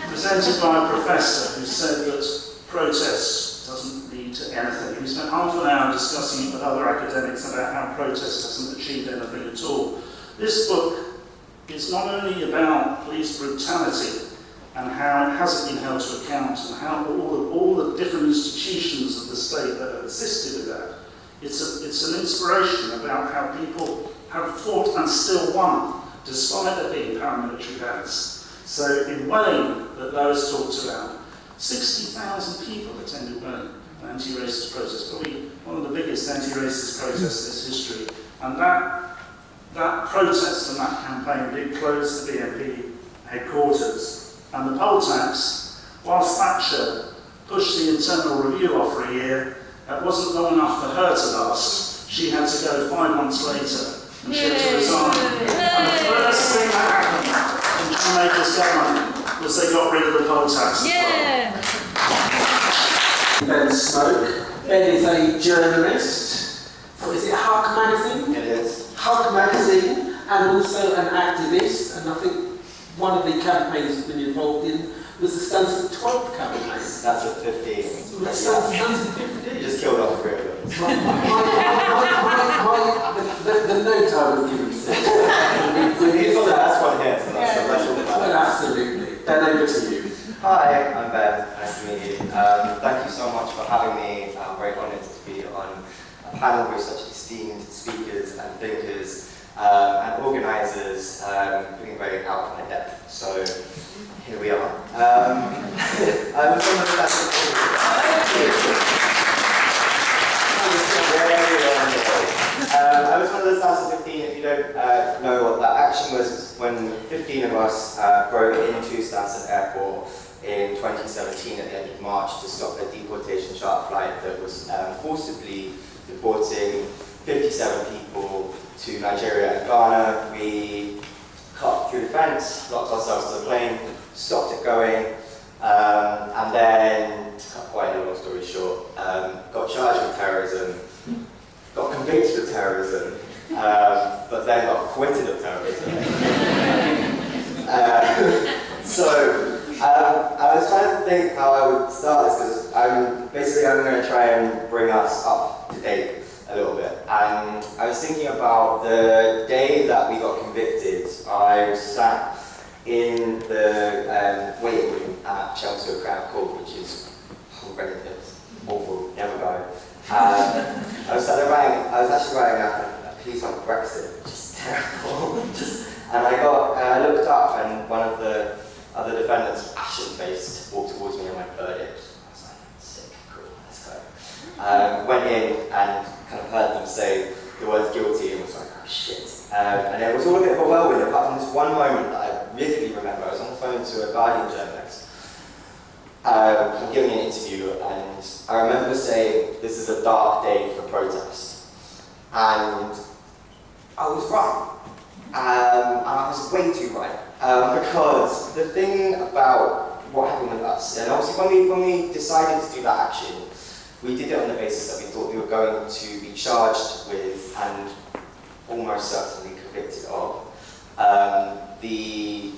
presented by a professor who said that protest doesn't lead to anything. We spent half an hour discussing it with other academics about how protest doesn't achieve anything at all. This book is not only about police brutality and how it hasn't been held to account and how all the different institutions of the state that have assisted with that. It's an inspiration about how people have fought and still won, despite there being paramilitary bands. So in Welling, that Lois talked about, 60,000 people attended Welling, an anti-racist protest, probably one of the biggest anti-racist protests in history. And that protest and that campaign did close the BNP headquarters. And the poll tax, whilst Thatcher pushed the internal review off for a year, it wasn't long enough for her to last. She had to go 5 months later, and she had to resign. And the first thing that happened in John Major's government was they got rid of the poll tax. Ben Smoke. Ben is a journalist for, is it Huck Magazine? It is. Huck Magazine, and also an activist, and I think one of the campaigns he's been involved in was the Stanford 12th campaign. That's at 15. Stanford 15. You just killed off 3 of them. The note I was given said. He's on the last one here, so that's the rest of the Well, absolutely. Ben, over to you. Hi, I'm Ben. Nice to meet you. Thank you so much for having me. I'm very honoured to be on a panel with such esteemed speakers and thinkers and organisers, feeling very out of my depth. So here we are. I was one of the Stanford 15. If you don't know what that action was when 15 of us broke into Stansted Airport in 2017 at the end of March to stop a deportation charter flight that was forcibly deporting 57 people to Nigeria and Ghana. We cut through the fence, locked ourselves to the plane, stopped it going, and then, to cut quite a long story short, got charged with terrorism, got convicted of terrorism, but then got acquitted of terrorism. I was trying to think how I would start this, because I'm going to try and bring us up to date a little bit. And I was thinking about the day that we got convicted. I sat in the waiting room at Chelsea Crown Court, which is horrendous, awful, never go. I was actually writing a piece on Brexit, which is terrible. And I looked up, and one of the other defendants, ashen-faced, walked towards me and went, verdict. I was like, sick, cool, let's go. Went in and kind of heard them say the words guilty and was like, oh shit. And it was all a bit of a whirlwind, apart from this one moment that I vividly remember. I was on the phone to a Guardian journalist, giving an interview, and I remember saying, this is a dark day for protest. And I was right. And I was way too right. Because the thing about what happened with us, and obviously when we decided to do that action, we did it on the basis that we thought we were going to be charged with and almost certainly convicted of the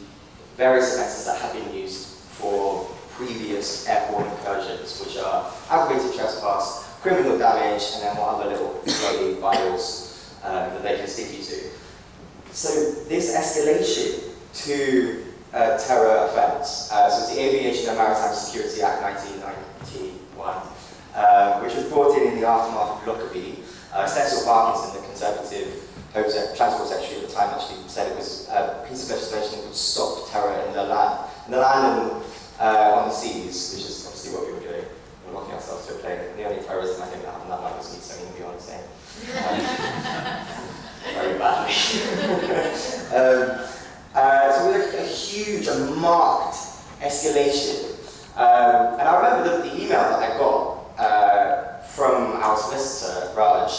various offences that have been used for previous airport incursions, which are aggravated trespass, criminal damage, and then what other little bloody vials that they can stick you to. So this escalation to terror offence, so it's the Aviation and Maritime Security Act 1991, which was brought in the aftermath of Lockerbie. Cecil Parkinson, the Conservative Transport Secretary at the time, actually said it was a piece of legislation that would stop terror in the land and on the seas, which is obviously what we were doing. We were locking ourselves to a plane. And the only terrorism I think that happened that night was me singing Beyonce. Very badly. So we had a huge and marked escalation. And I remember the email that I got from our solicitor, Raj,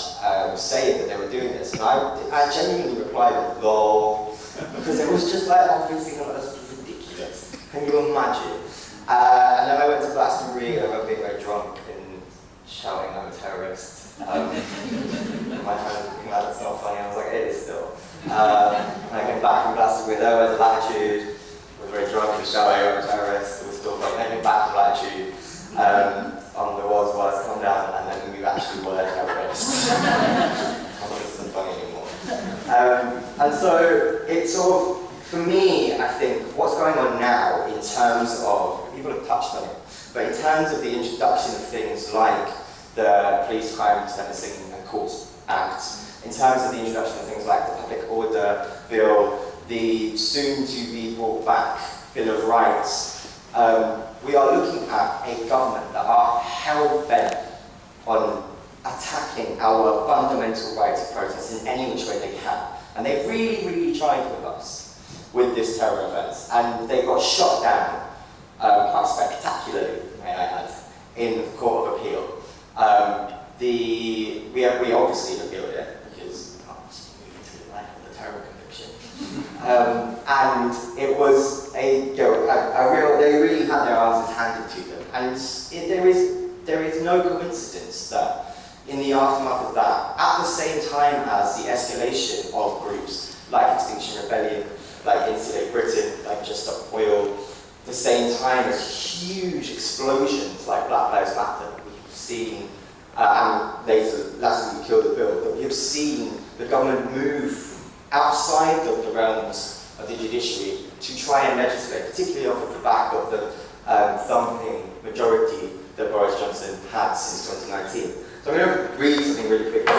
saying that they were doing this. And I genuinely replied with lol, because it was just like, obviously, that was ridiculous. Can you imagine? And then I went to Glastonbury, and I remember being very drunk and shouting, I'm a terrorist. My friend was looking like, it's not funny. I was like, it is still. And I came back from Glastonbury, there was Latitude, was very drunk and shouting, I'm a terrorist. It was still funny. Then I came back from Latitude, on the walls was come down, and then we actually were terrorists. I think this isn't funny anymore. And so it's sort of, for me, I think, what's going on now in terms of, people have touched on it, but in terms of the introduction of things like the Police Crime Sentencing and Courts Act, in terms of the introduction of things like the Public Order Bill, the soon-to-be brought back Bill of Rights, we are looking at a government that are hell-bent on attacking our fundamental right to protest in any which way they can. And they really, really tried with us with this terror offence. And they got shot down quite spectacularly, may I add, in the Court of Appeal. We obviously appealed it, because we can't just move into the life of the terror conviction. And it was a real, they really had their answers handed to them. And there is no coincidence that in the aftermath of that, at the same time as the escalation of groups like Extinction Rebellion, like Insulate Britain, like Just Stop Oil, the same time as huge explosions like Black Lives Matter, we've seen, and later, last week, Kill the Bill, that we have seen the government move outside of the realms of the judiciary to try and legislate, particularly off of the back of the thumping majority that Boris Johnson had since 2019. So I'm going to read something really quickly.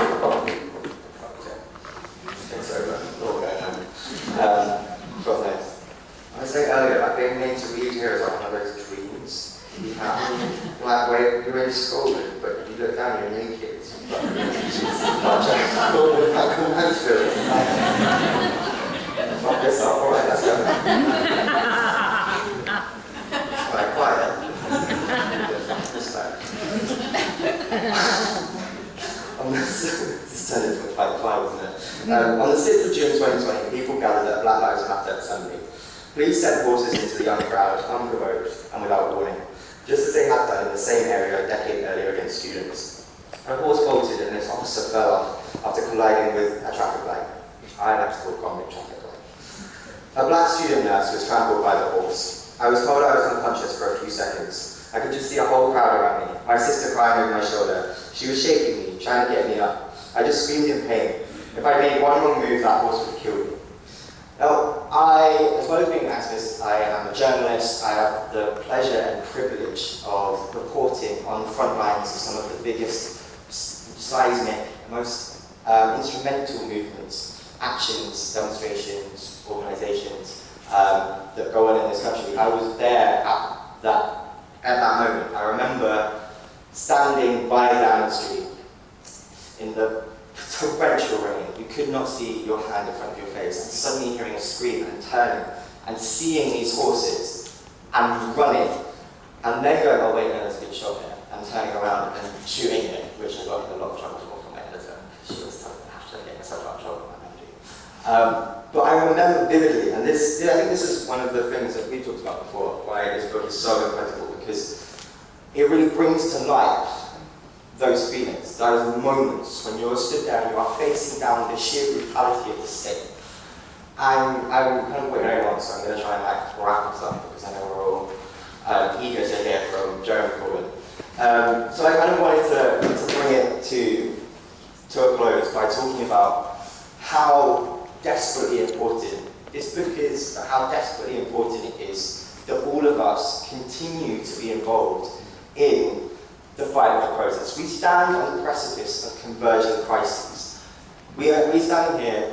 It's over. From this. I was saying earlier, like being made to read here is like one of those dreams we have. Like where you're in school, but you look down, you're naked. Like Mansfield. Fuck this up, alright, let's go. Right, quiet. This back. This turned into a fight, wasn't it? On the 6th of June 2020, people gathered at Black Lives Matter Assembly. Police sent horses into the young crowd, unprovoked and without warning, just as they had done in the same area a decade earlier against students. A horse bolted and its officer fell off after colliding with a traffic light, which I like to call convict traffic light. A black student nurse was trampled by the horse. I was told I was unconscious for a few seconds. I could just see a whole crowd around me, my sister crying over my shoulder. She was shaking me, trying to get me up. I just screamed in pain. If I made one wrong move, that horse would kill me. Now, as well as being an activist, I am a journalist. I have the pleasure and privilege of reporting on the front lines of some of the biggest seismic, most instrumental movements, actions, demonstrations, organisations that go on in this country. I was there at that moment. I remember standing by Downing Street in the torrential rain. You could not see your hand in front of your face, and suddenly hearing a scream and turning and seeing these horses and running, and then going, oh wait, no, there's a good shot here, and turning around and shooting it, which I got in a lot of trouble for from my editor. She was telling me I have to get myself out of trouble with my memory. But I remember vividly, and I think this is one of the things that we talked about before, why this book is so incredible, because it really brings to life those feelings, those moments when you're stood there and you are facing down the sheer brutality of the state. And I'm kind of waiting on, so I'm going to try and wrap this up because I know we're all eager to hear from Jeremy Corbyn. So I kind of wanted to bring it to a close by talking about how desperately important this book is, how desperately important it is that all of us continue to be involved in the fight of the protest. We stand on the precipice of converging crises. We're standing here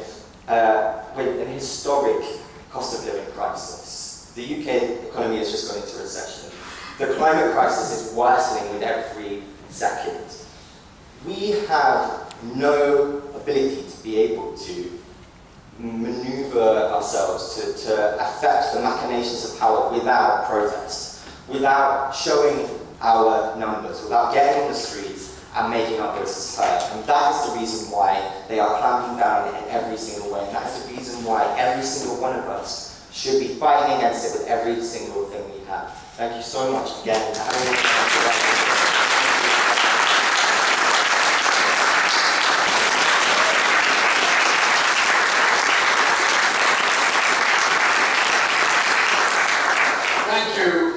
with an historic cost of living crisis. The UK economy has just gone into recession. The climate crisis is worsening with every second. We have no ability to be able to maneuver ourselves to affect the machinations of power without protest, without showing our numbers, without getting on the streets and making our voices heard. And that is the reason why they are clamping down in every single way. And that is the reason why every single one of us should be fighting against it with every single thing we have. Thank you so much again.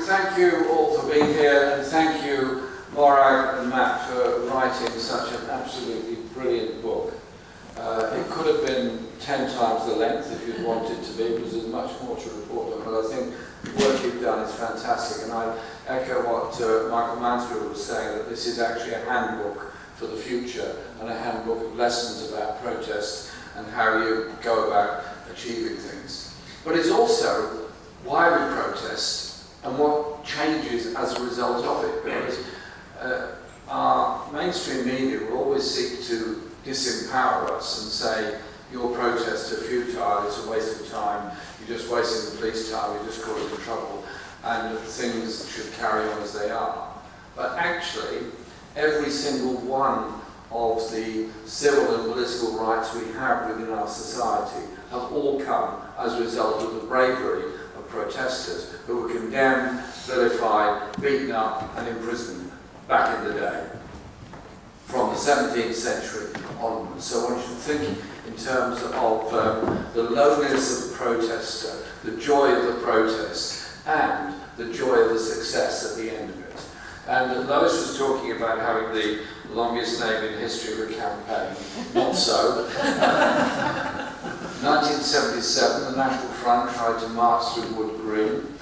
Thank you all for being here, and thank you, Morag and Matt, for writing such an absolutely brilliant book. It could have been 10 times the length if you'd wanted to be, because there's much more to report on, but I think the work you've done is fantastic, and I echo what Michael Mansfield was saying, that this is actually a handbook for the future, and a handbook of lessons about protest and how you go about achieving things. But it's also why we protest and what changes as a result of it, because our mainstream media will always seek to disempower us and say your protests are futile, it's a waste of time, you're just wasting the police time, you're just causing trouble, and that things should carry on as they are. But actually, every single one of the civil and political rights we have within our society have all come as a result of the bravery of protesters who were condemned, vilified, beaten up and imprisoned. back in the day, from the 17th century onwards. So one should think in terms of the loneliness of the protester, the joy of the protest, and the joy of the success at the end of it. And Lois was talking about having the longest name in history of a campaign. Not so. 1977, the National Front tried to march through Wood Green.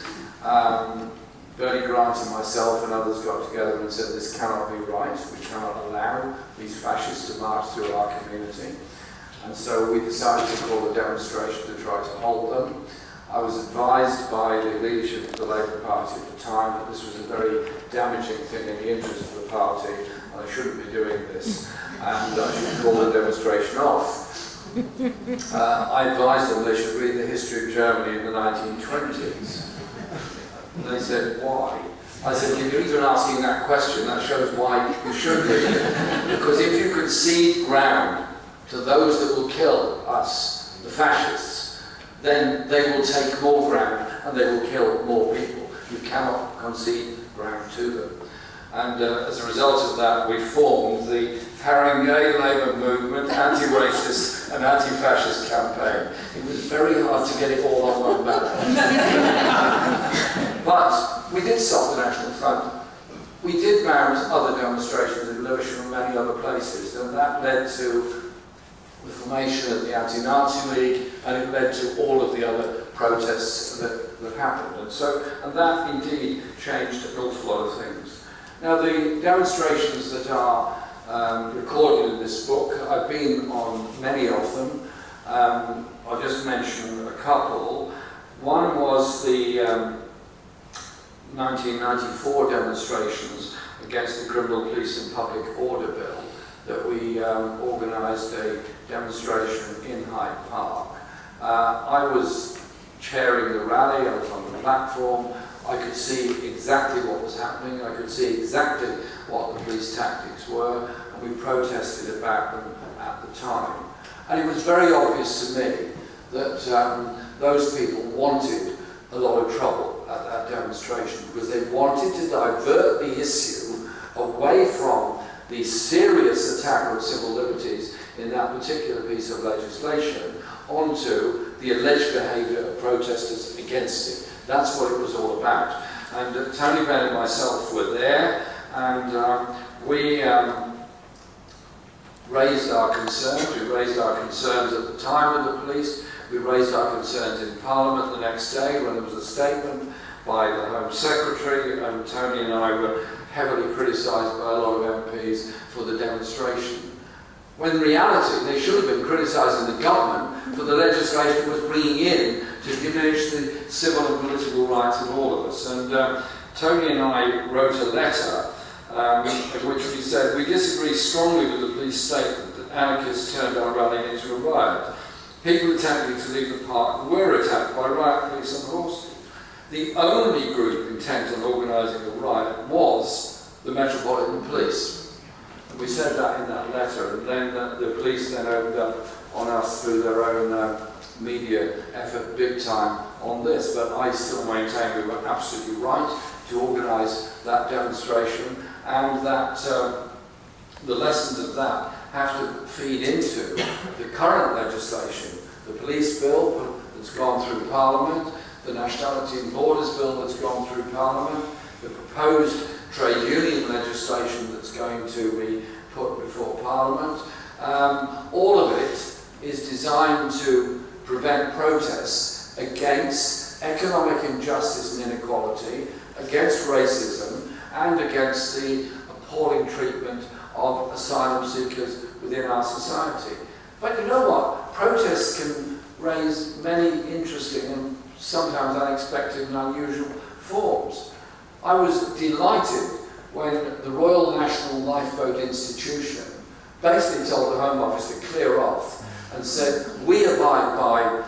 Bernie Grant and myself and others got together and said, this cannot be right. We cannot allow these fascists to march through our community. And so we decided to call a demonstration to try to halt them. I was advised by the leadership of the Labour Party at the time that this was a very damaging thing in the interest of the party, and I shouldn't be doing this, and I should call the demonstration off. I advised them they should read the history of Germany in the 1920s. And they said, why? I said, if you're even asking that question, that shows why you should read it. Because if you concede ground to those that will kill us, the fascists, then they will take more ground and they will kill more people. You cannot concede ground to them. And as a result of that, we formed the Haringey Labour Movement, anti-racist and anti-fascist campaign. It was very hard to get it all on one ballot. But we did stop the National Front. We did mount other demonstrations in Lewisham and many other places, and that led to the formation of the Anti-Nazi League, and it led to all of the other protests that happened. And that indeed changed an awful lot of things. Now, the demonstrations that are recorded in this book, I've been on many of them. I'll just mention a couple. One was the 1994 demonstrations against the Criminal Police and Public Order Bill, that we organised a demonstration in Hyde Park. I was chairing the rally, I was on the platform. I could see exactly what was happening, I could see exactly what the police tactics were, and we protested about them at the time. And it was very obvious to me that those people wanted a lot of trouble at that demonstration, because they wanted to divert the issue away from the serious attack on civil liberties in that particular piece of legislation onto the alleged behaviour of protesters against it. That's what it was all about. And Tony Benn and myself were there, and we raised our concerns. We raised our concerns at the time of the police. We raised our concerns in Parliament the next day when there was a statement by the Home Secretary, and Tony and I were heavily criticised by a lot of MPs for the demonstration. When in reality, they should have been criticising the government for the legislation it was bringing in to diminish the civil and political rights of all of us. And Tony and I wrote a letter in which we said, we disagree strongly with the police statement that anarchists turned our rally into a riot. People attempting to leave the park were attacked by riot police on horses. The only group intent on organising a riot was the Metropolitan Police. And we said that in that letter, and then the police then opened up on us through their own media effort big time on this, but I still maintain we were absolutely right to organise that demonstration, and that the lessons of that have to feed into the current legislation, the police bill that's gone through Parliament, the Nationality and Borders bill that's gone through Parliament, the proposed trade union legislation that's going to be put before Parliament. All of it is designed to prevent protests against economic injustice and inequality, against racism, and against the appalling treatment of asylum seekers within our society. But you know what? Protests can raise many interesting and sometimes unexpected and unusual forms. I was delighted when the Royal National Lifeboat Institution basically told the Home Office to clear off and said, we abide by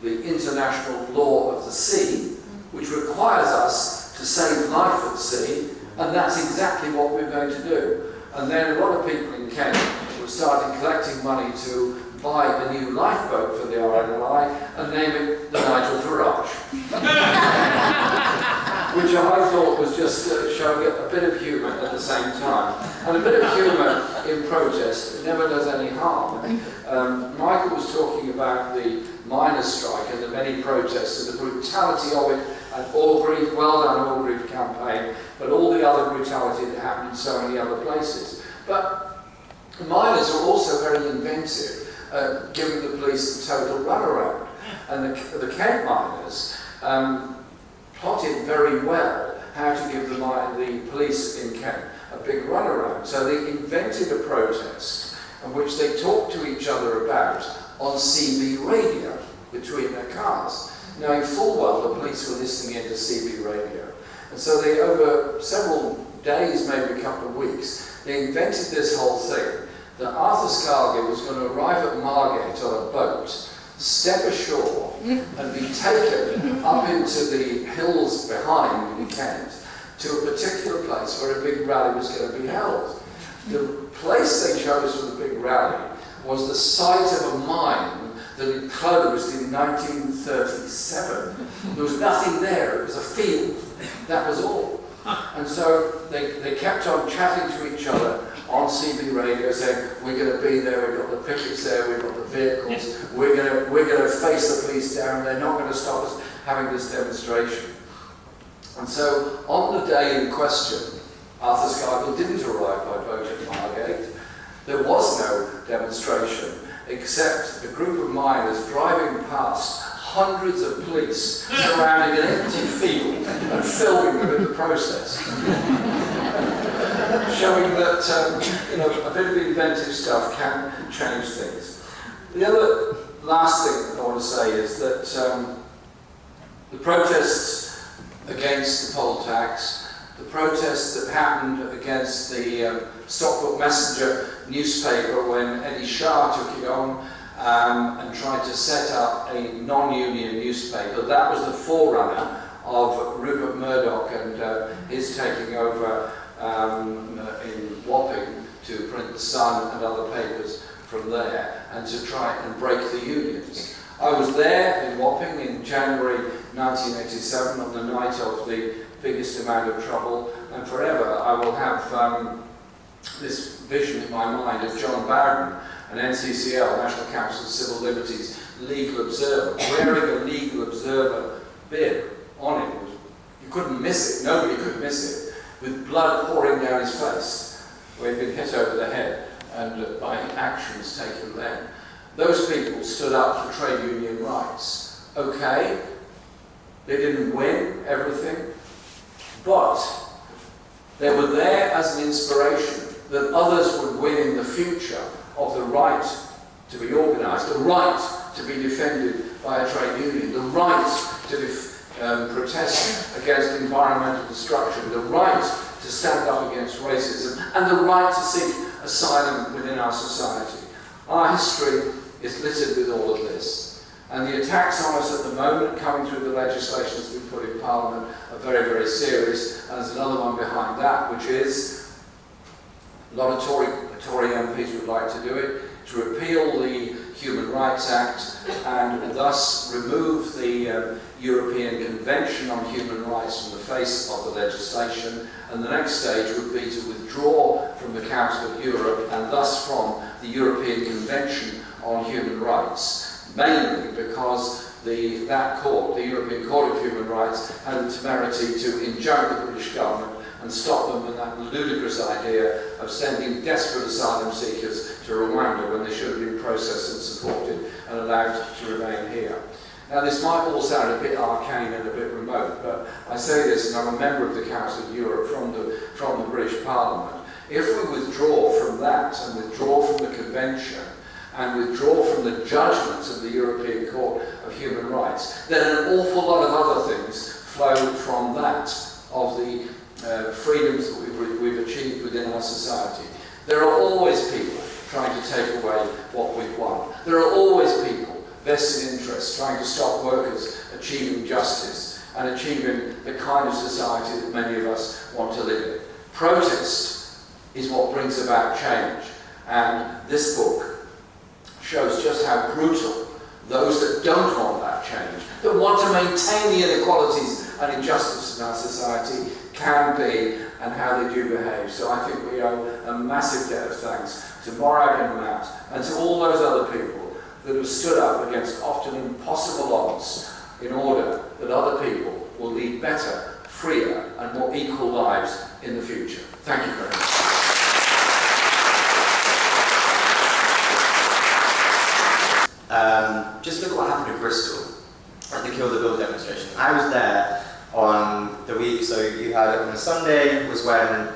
the international law of the sea, which requires us to save life at sea, and that's exactly what we're going to do. And then a lot of people in Kent were starting collecting money to buy a new lifeboat for the RNLI and name it the Nigel Farage. Which I thought was just showing showing a bit of humour at the same time. And a bit of humour in protest never does any harm. Michael was talking about the miners' strike and the many protests and the brutality of it at Orgreave, well done Orgreave campaign, but all the other brutality that happened in so many other places. But miners are also very inventive, giving the police the total runaround. And the Kent miners plotted very well how to give the police in Kent a big runaround. So they invented a protest in which they talked to each other about on CB radio between their cars, knowing full well the police were listening into CB radio. And so they, over several days, maybe a couple of weeks, they invented this whole thing that Arthur Scargill was going to arrive at Margate on a boat, step ashore and be taken up into the hills behind in Kent to a particular place where a big rally was going to be held. The place they chose for the big rally was the site of a mine that had closed in 1937. There was nothing there, it was a field, that was all. And so they kept on chatting to each other on CB radio, saying, we're going to be there, we've got the pickets there, we've got the vehicles, we're going to face the police down, they're not going to stop us having this demonstration. And so, on the day in question, Arthur Scargill didn't arrive by boat at Margate. There was no demonstration, except a group of miners driving past hundreds of police surrounding an empty field and filming them in the process. Showing that a bit of inventive stuff can change things. The other last thing I want to say is that the protests against the poll tax, the protests that happened against the Stockport Messenger newspaper when Eddie Shah took it on and tried to set up a non-union newspaper, that was the forerunner of Rupert Murdoch and his taking over in Wapping to print the Sun and other papers from there and to try and break the unions. I was there in Wapping in January 1987 on the night of the biggest amount of trouble, and forever I will have this vision in my mind of John Bowden, an NCCL, National Council of Civil Liberties, legal observer, wearing a legal observer bib on it. You couldn't miss it, nobody could miss it, with blood pouring down his face, where he'd been hit over the head, and by actions taken then. Those people stood up for trade union rights. Okay, they didn't win everything, but they were there as an inspiration that others would win in the future of the right to be organised, the right to be defended by a trade union, the right to protest against environmental destruction, the right to stand up against racism, and the right to seek asylum within our society. Our history is littered with all of this. And the attacks on us at the moment, coming through the legislation that's been put in Parliament, are very, very serious. And there's another one behind that, which is a lot of Tory MPs would like to do it, to repeal the Human Rights Act and thus remove the European Convention on Human Rights from the face of the legislation. And the next stage would be to withdraw from the Council of Europe and thus from the European Convention on Human Rights, mainly because that court, the European Court of Human Rights, had the temerity to injunct the British government and stop them with that ludicrous idea of sending desperate asylum seekers to Rwanda when they should have been processed and supported and allowed to remain here. Now this might all sound a bit arcane and a bit remote, but I say this, and I'm a member of the Council of Europe from the British Parliament. If we withdraw from that and withdraw from the Convention and withdraw from the judgments of the European Court of Human Rights, then an awful lot of other things flow from that, of the freedoms that we've achieved within our society. There are always people trying to take away what we've won. There are always people, vested interests, trying to stop workers achieving justice and achieving the kind of society that many of us want to live in. Protest is what brings about change, and this book shows just how brutal those that don't want that change, that want to maintain the inequalities and injustice in our society, can be and how they do behave. So I think we owe a massive debt of thanks to Morag and Matt and to all those other people that have stood up against often impossible odds in order that other people will lead better, freer and more equal lives in the future. Thank you very much. Just look at what happened in Bristol at the Kill the Bill demonstration. I was there on the week, so you had on a Sunday was when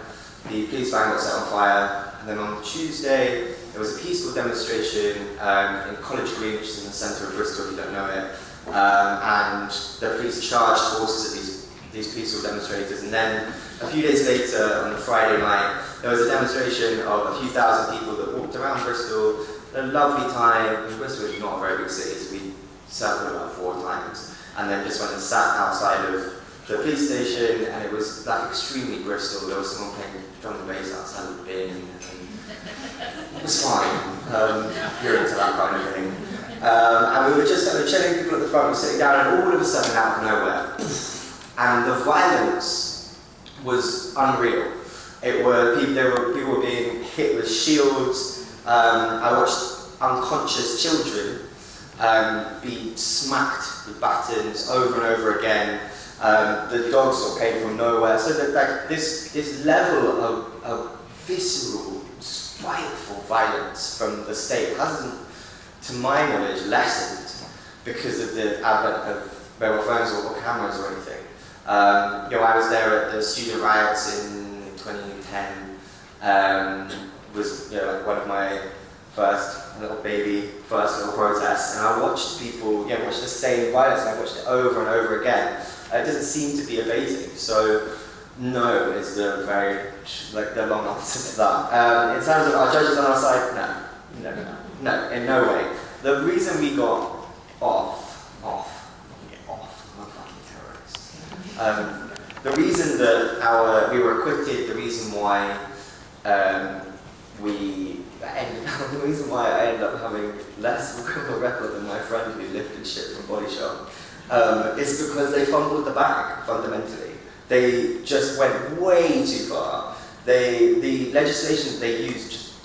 the police van got set on fire, and then on Tuesday there was a peaceful demonstration in College Green, which is in the centre of Bristol if you don't know it, and the police charged horses at these peaceful demonstrators, and then a few days later on a Friday night there was a demonstration of a few thousand people that walked around Bristol. A lovely time. Bristol is not a very big city, so we circled about 4 times, and then just went and sat outside of the police station, and it was like extremely Bristol. There was someone playing drum and bass outside the bin, and it was fine. You're into that kind of thing. And we were just chilling, people at the front were sitting down, and all of a sudden, out of nowhere, and the violence was unreal. People were being hit with shields. I watched unconscious children be smacked with batons over and over again. The dogs sort of came from nowhere. So that like this level of visceral, spiteful violence from the state hasn't, to my knowledge, lessened because of the advent of mobile phones or cameras or anything. I was there at the student riots in 2010. Was like one of my first little protests, and I watched people watch the same violence, and I watched it over and over again. It doesn't seem to be abating. So no is the the long answer to that. In terms of our judges on our side, no, in no way. The reason we got off, I'm a fucking terrorist. The reason that we were acquitted, the reason why the reason why I ended up having less of a criminal record than my friend who lifted shit from Body Shop is because they fumbled the bag, fundamentally. They just went way too far. The legislation that they used,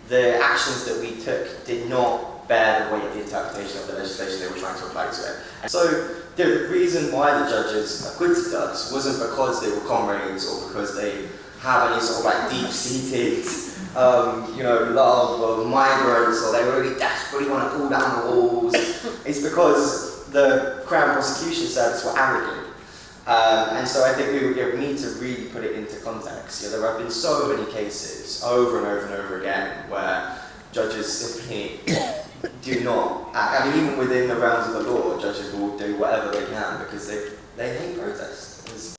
the actions that we took did not bear the weight of the interpretation of the legislation they were trying to apply to it. And so the reason why the judges acquitted us wasn't because they were comrades or because they have any sort of deep-seated, love of migrants, or they really desperately want to pull down the walls. It's because the Crown Prosecution Service were arrogant. And so I think we need to really put it into context. There have been so many cases over and over and over again where judges simply do not act. I mean, even within the realms of the law, judges will do whatever they can because they hate protest.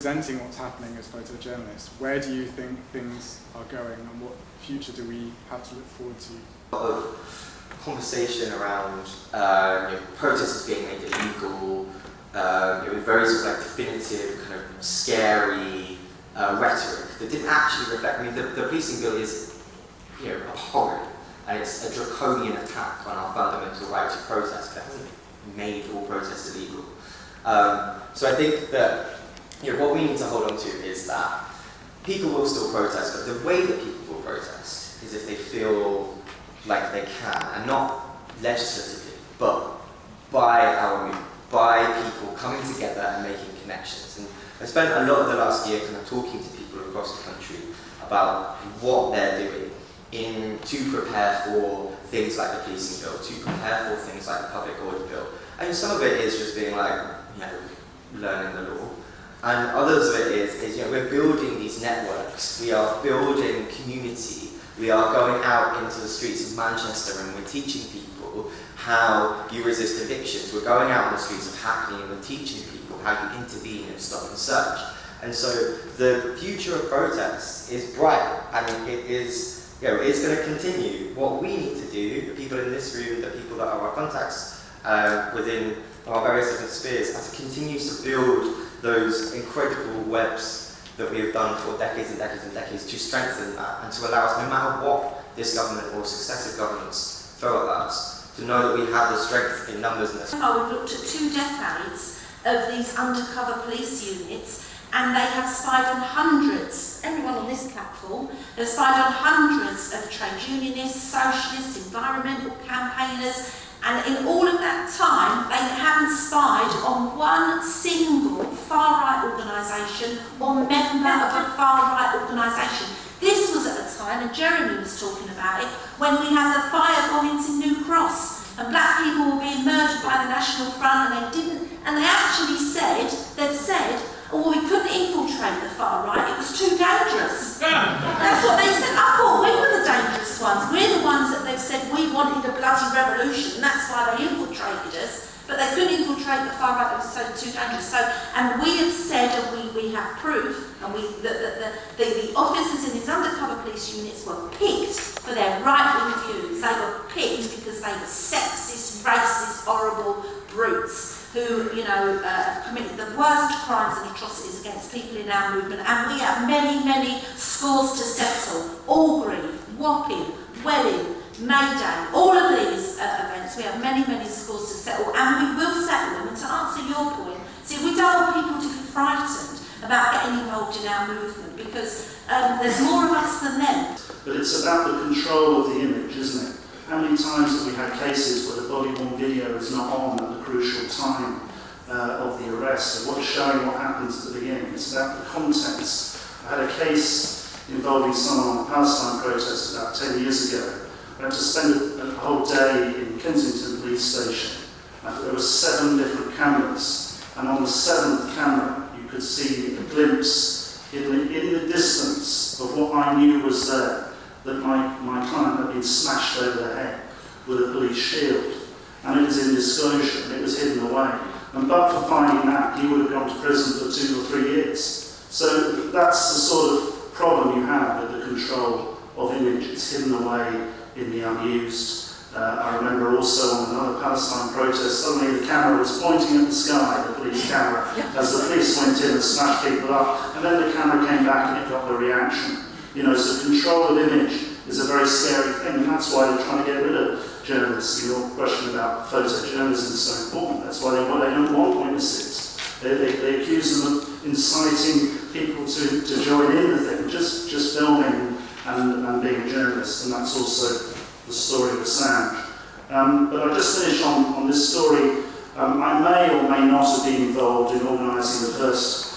Presenting what's happening as photojournalists, where do you think things are going, and what future do we have to look forward to? A lot of conversation around protests being made illegal, very sort of definitive, kind of scary rhetoric that didn't actually reflect. I mean, the policing bill is abhorrent, and it's a draconian attack on our fundamental right to protest. That hasn't made all protests illegal. So I think that what we need to hold on to is that people will still protest, but the way that people will protest is if they feel like they can, and not legislatively, but by people coming together and making connections. And I spent a lot of the last year kind of talking to people across the country about what they're doing to prepare for things like the policing bill, to prepare for things like the public order bill. And some of it is just being learning the law. And others of it is we're building these networks, we are building community, we are going out into the streets of Manchester and we're teaching people how you resist evictions, we're going out on the streets of Hackney and we're teaching people how you intervene and stop and search. And so the future of protests is bright, and it is, it's going to continue. What we need to do, the people in this room, the people that are our contacts within our various different spheres, is to continue to build those incredible webs that we have done for decades and decades and decades to strengthen that and to allow us, no matter what this government or successive governments throw at us, to know that we have the strength in numbers. So far we've looked at 2 decades of these undercover police units and they have spied on hundreds, everyone on this platform, they've spied on hundreds of trade unionists, socialists, environmental campaigners, and in all of that time, they haven't spied on one single far-right organisation or member of a far-right organisation. This was at a time, and Jeremy was talking about it, when we had the fire bombings in New Cross, and black people were being murdered by the National Front, and they actually said, oh, we couldn't infiltrate the far right, it was too dangerous. That's what they said. I thought we were the dangerous ones. We're the ones that they've said we wanted a bloody revolution, and that's why they infiltrated us. But they couldn't infiltrate the far right, it was so too dangerous. And we have said, and we have proof, and the officers in these undercover police units were picked for their right-wing views. They were picked because they were sexist, racist, horrible brutes who, have committed the worst crimes and atrocities against people in our movement. And we have many, many scores to settle. Orgreave, Wapping, Welling, Mayday, all of these events, we have many, many scores to settle, and we will settle them. And to answer your point, see, we don't want people to be frightened about getting involved in our movement, because there's more of us than them. But it's about the control of the image, isn't it? How many times have we had cases where the body-worn video is not on at the crucial time of the arrest, and what's showing what happens at the beginning? It's about the context. I had a case involving someone on a Palestine protest about 10 years ago. I had to spend a whole day in Kensington Police Station. There were 7 different cameras, and on the 7th camera you could see a glimpse in the distance of what I knew was there, that my client had been smashed over the head with a police shield. And it was in disclosure, it was hidden away. And but for finding that, he would have gone to prison for 2 or 3 years. So that's the sort of problem you have with the control of image. It's hidden away in the unused. I remember also on another Palestine protest, suddenly the camera was pointing at the sky, the police camera, as the police went in and smashed people up, and then the camera came back and it got the reaction. So control of image is a very scary thing, and that's why they're trying to get rid of journalists. Your question about photojournalism is so important. That's why they don't want witnesses. They accuse them of inciting people to join in the thing, just filming and being a journalist, and that's also the story of Assange. But I'll just finish on this story. I may or may not have been involved in organising the first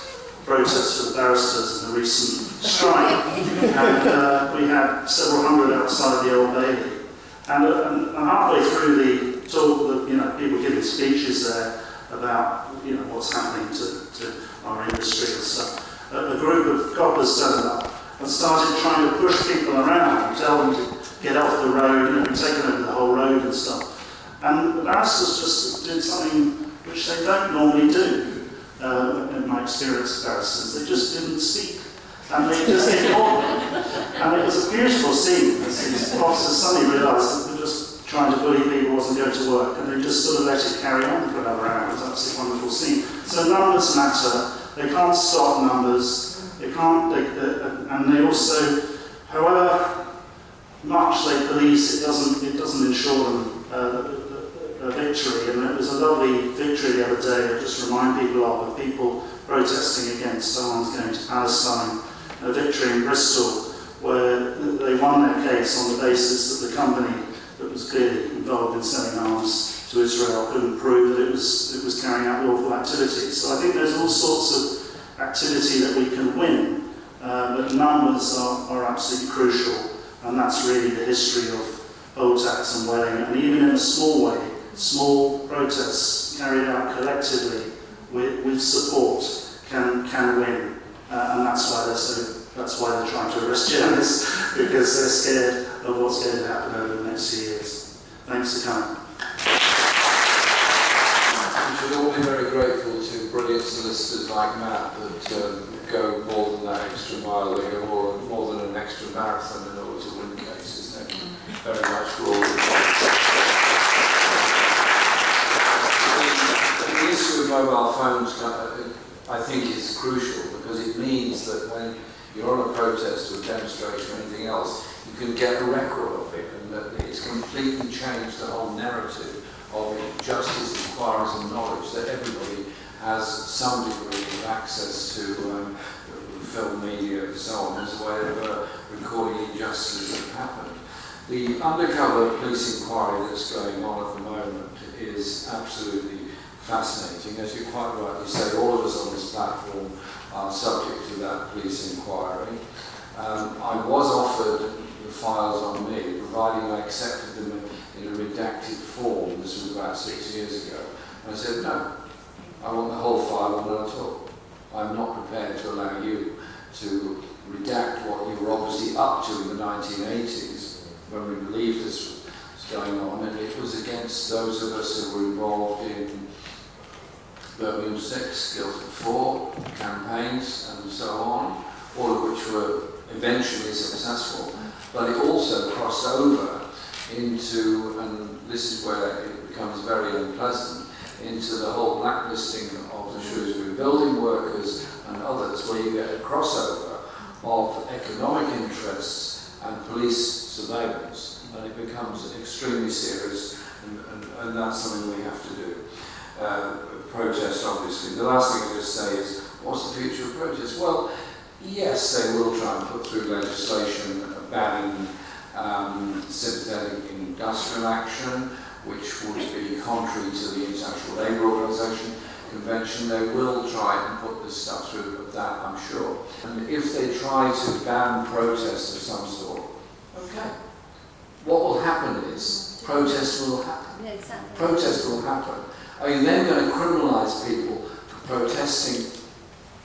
protest for the barristers in the recent strike, and we had several hundred outside the Old Bailey. And halfway through the talk, people giving speeches there about what's happening to our industry and stuff. A group of coppers turned up and started trying to push people around and tell them to get off the road, taking over the whole road and stuff. And the barristers just did something which they don't normally do. In my experience of barristers, they just didn't speak. And they just ignored them. And it was a beautiful scene. These officers suddenly realised that they're just trying to bully people wasn't going to work, and they just sort of let it carry on for another hour. It was absolutely a wonderful scene. So numbers matter. They can't stop numbers. They can't. And they also, however much they police, it doesn't ensure them a victory. And it was a lovely victory the other day. I just remind people of people protesting against arms going to Palestine. A victory in Bristol where they won their case on the basis that the company that was clearly involved in selling arms to Israel couldn't prove that it was carrying out lawful activities. So I think there's all sorts of activity that we can win, but numbers are absolutely crucial, and that's really the history of poll tax and Welling. And even in a small way, small protests carried out collectively with support can win, and that's why they're trying to arrest journalists, because they're scared of what's going to happen over the next few years. Thanks for coming. We should all be very grateful to brilliant solicitors like Matt that go more than that extra mile, they go more than an extra marathon in order to win cases. Thank you very much for all the The issue of mobile phones, I think, is crucial, because it means that when you're on a protest or a demonstration or anything else, you can get a record of it, and that it's completely changed the whole narrative of justice, inquiries and knowledge, that everybody has some degree of access to film media and so on as a way of recording injustices that have happened. The undercover police inquiry that's going on at the moment is absolutely fascinating. As you quite rightly say, all of us on this platform are subject to that police inquiry. I was offered the files on me, providing I accepted them in a redacted form. This was about 6 years ago. And I said, no, I want the whole file and not at all. I'm not prepared to allow you to redact what you were obviously up to in the 1980s when we believed this was going on, and it was against those of us who were involved in Birmingham 6, Guildford 4 campaigns and so on, all of which were eventually successful. But it also crossed over into, and this is where it becomes very unpleasant, into the whole blacklisting of the Shrewsbury building workers and others, where you get a crossover of economic interests and police surveillance, and it becomes extremely serious, and that's something we have to do. Protest, obviously. The last thing I just say is, what's the future of protest? Well, yes, they will try and put through legislation banning sympathetic industrial action, which would be contrary to the International Labour Organization Convention. They will try and put this stuff through of that, I'm sure. And if they try to ban protest of some sort, okay, what will happen is protest will happen. Yeah, exactly. Protest will happen. Are you then going to criminalise people for protesting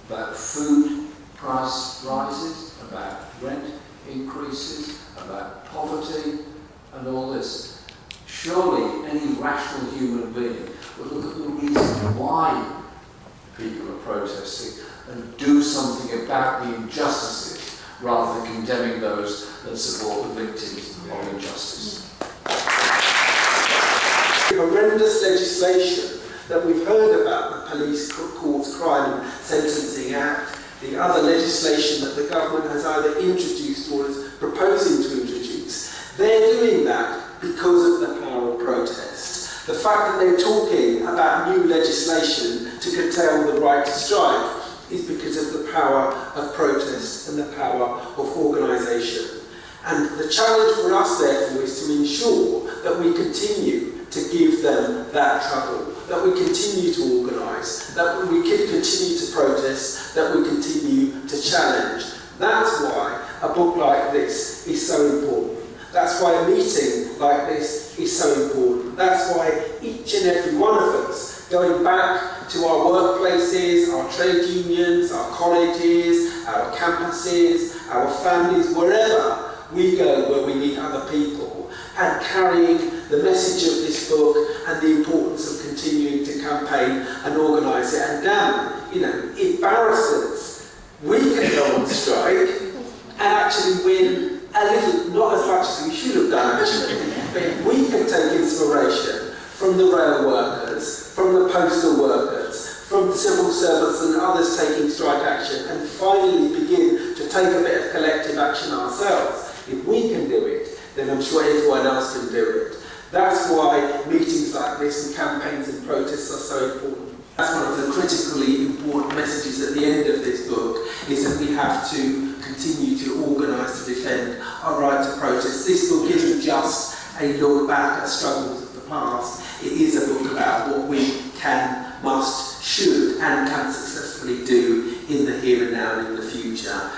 about food price rises, about rent increases, about poverty, and all this? Surely any rational human being would look at the reason why people are protesting and do something about the injustices rather than condemning those that support the victims of injustice. Horrendous legislation that we've heard about, the Police Courts Crime and Sentencing Act, the other legislation that the government has either introduced or is proposing to introduce, they're doing that because of the power of protest. The fact that they're talking about new legislation to curtail the right to strike is because of the power of protest and the power of organisation. And the challenge for us, therefore, is to ensure that we continue to give them that trouble, that we continue to organise, that we continue to protest, that we continue to challenge. That's why a book like this is so important. That's why a meeting like this is so important. That's why each and every one of us, going back to our workplaces, our trade unions, our colleges, our campuses, our families, wherever we go where we meet other people, and carrying the message of this book and the importance of continuing to campaign and organise it. And damn, if Barrisons, we can go on strike and actually win a little, not as much as we should have done actually, but if we can take inspiration from the rail workers, from the postal workers, from civil servants and others taking strike action, and finally begin to take a bit of collective action ourselves, if we can do it, then I'm sure everyone else can do it. That's why meetings like this and campaigns and protests are so important. That's one of the critically important messages at the end of this book, is that we have to continue to organise to defend our right to protest. This book isn't just a look back at struggles of the past. It is a book about what we can, must, should and can successfully do in the here and now and in the future.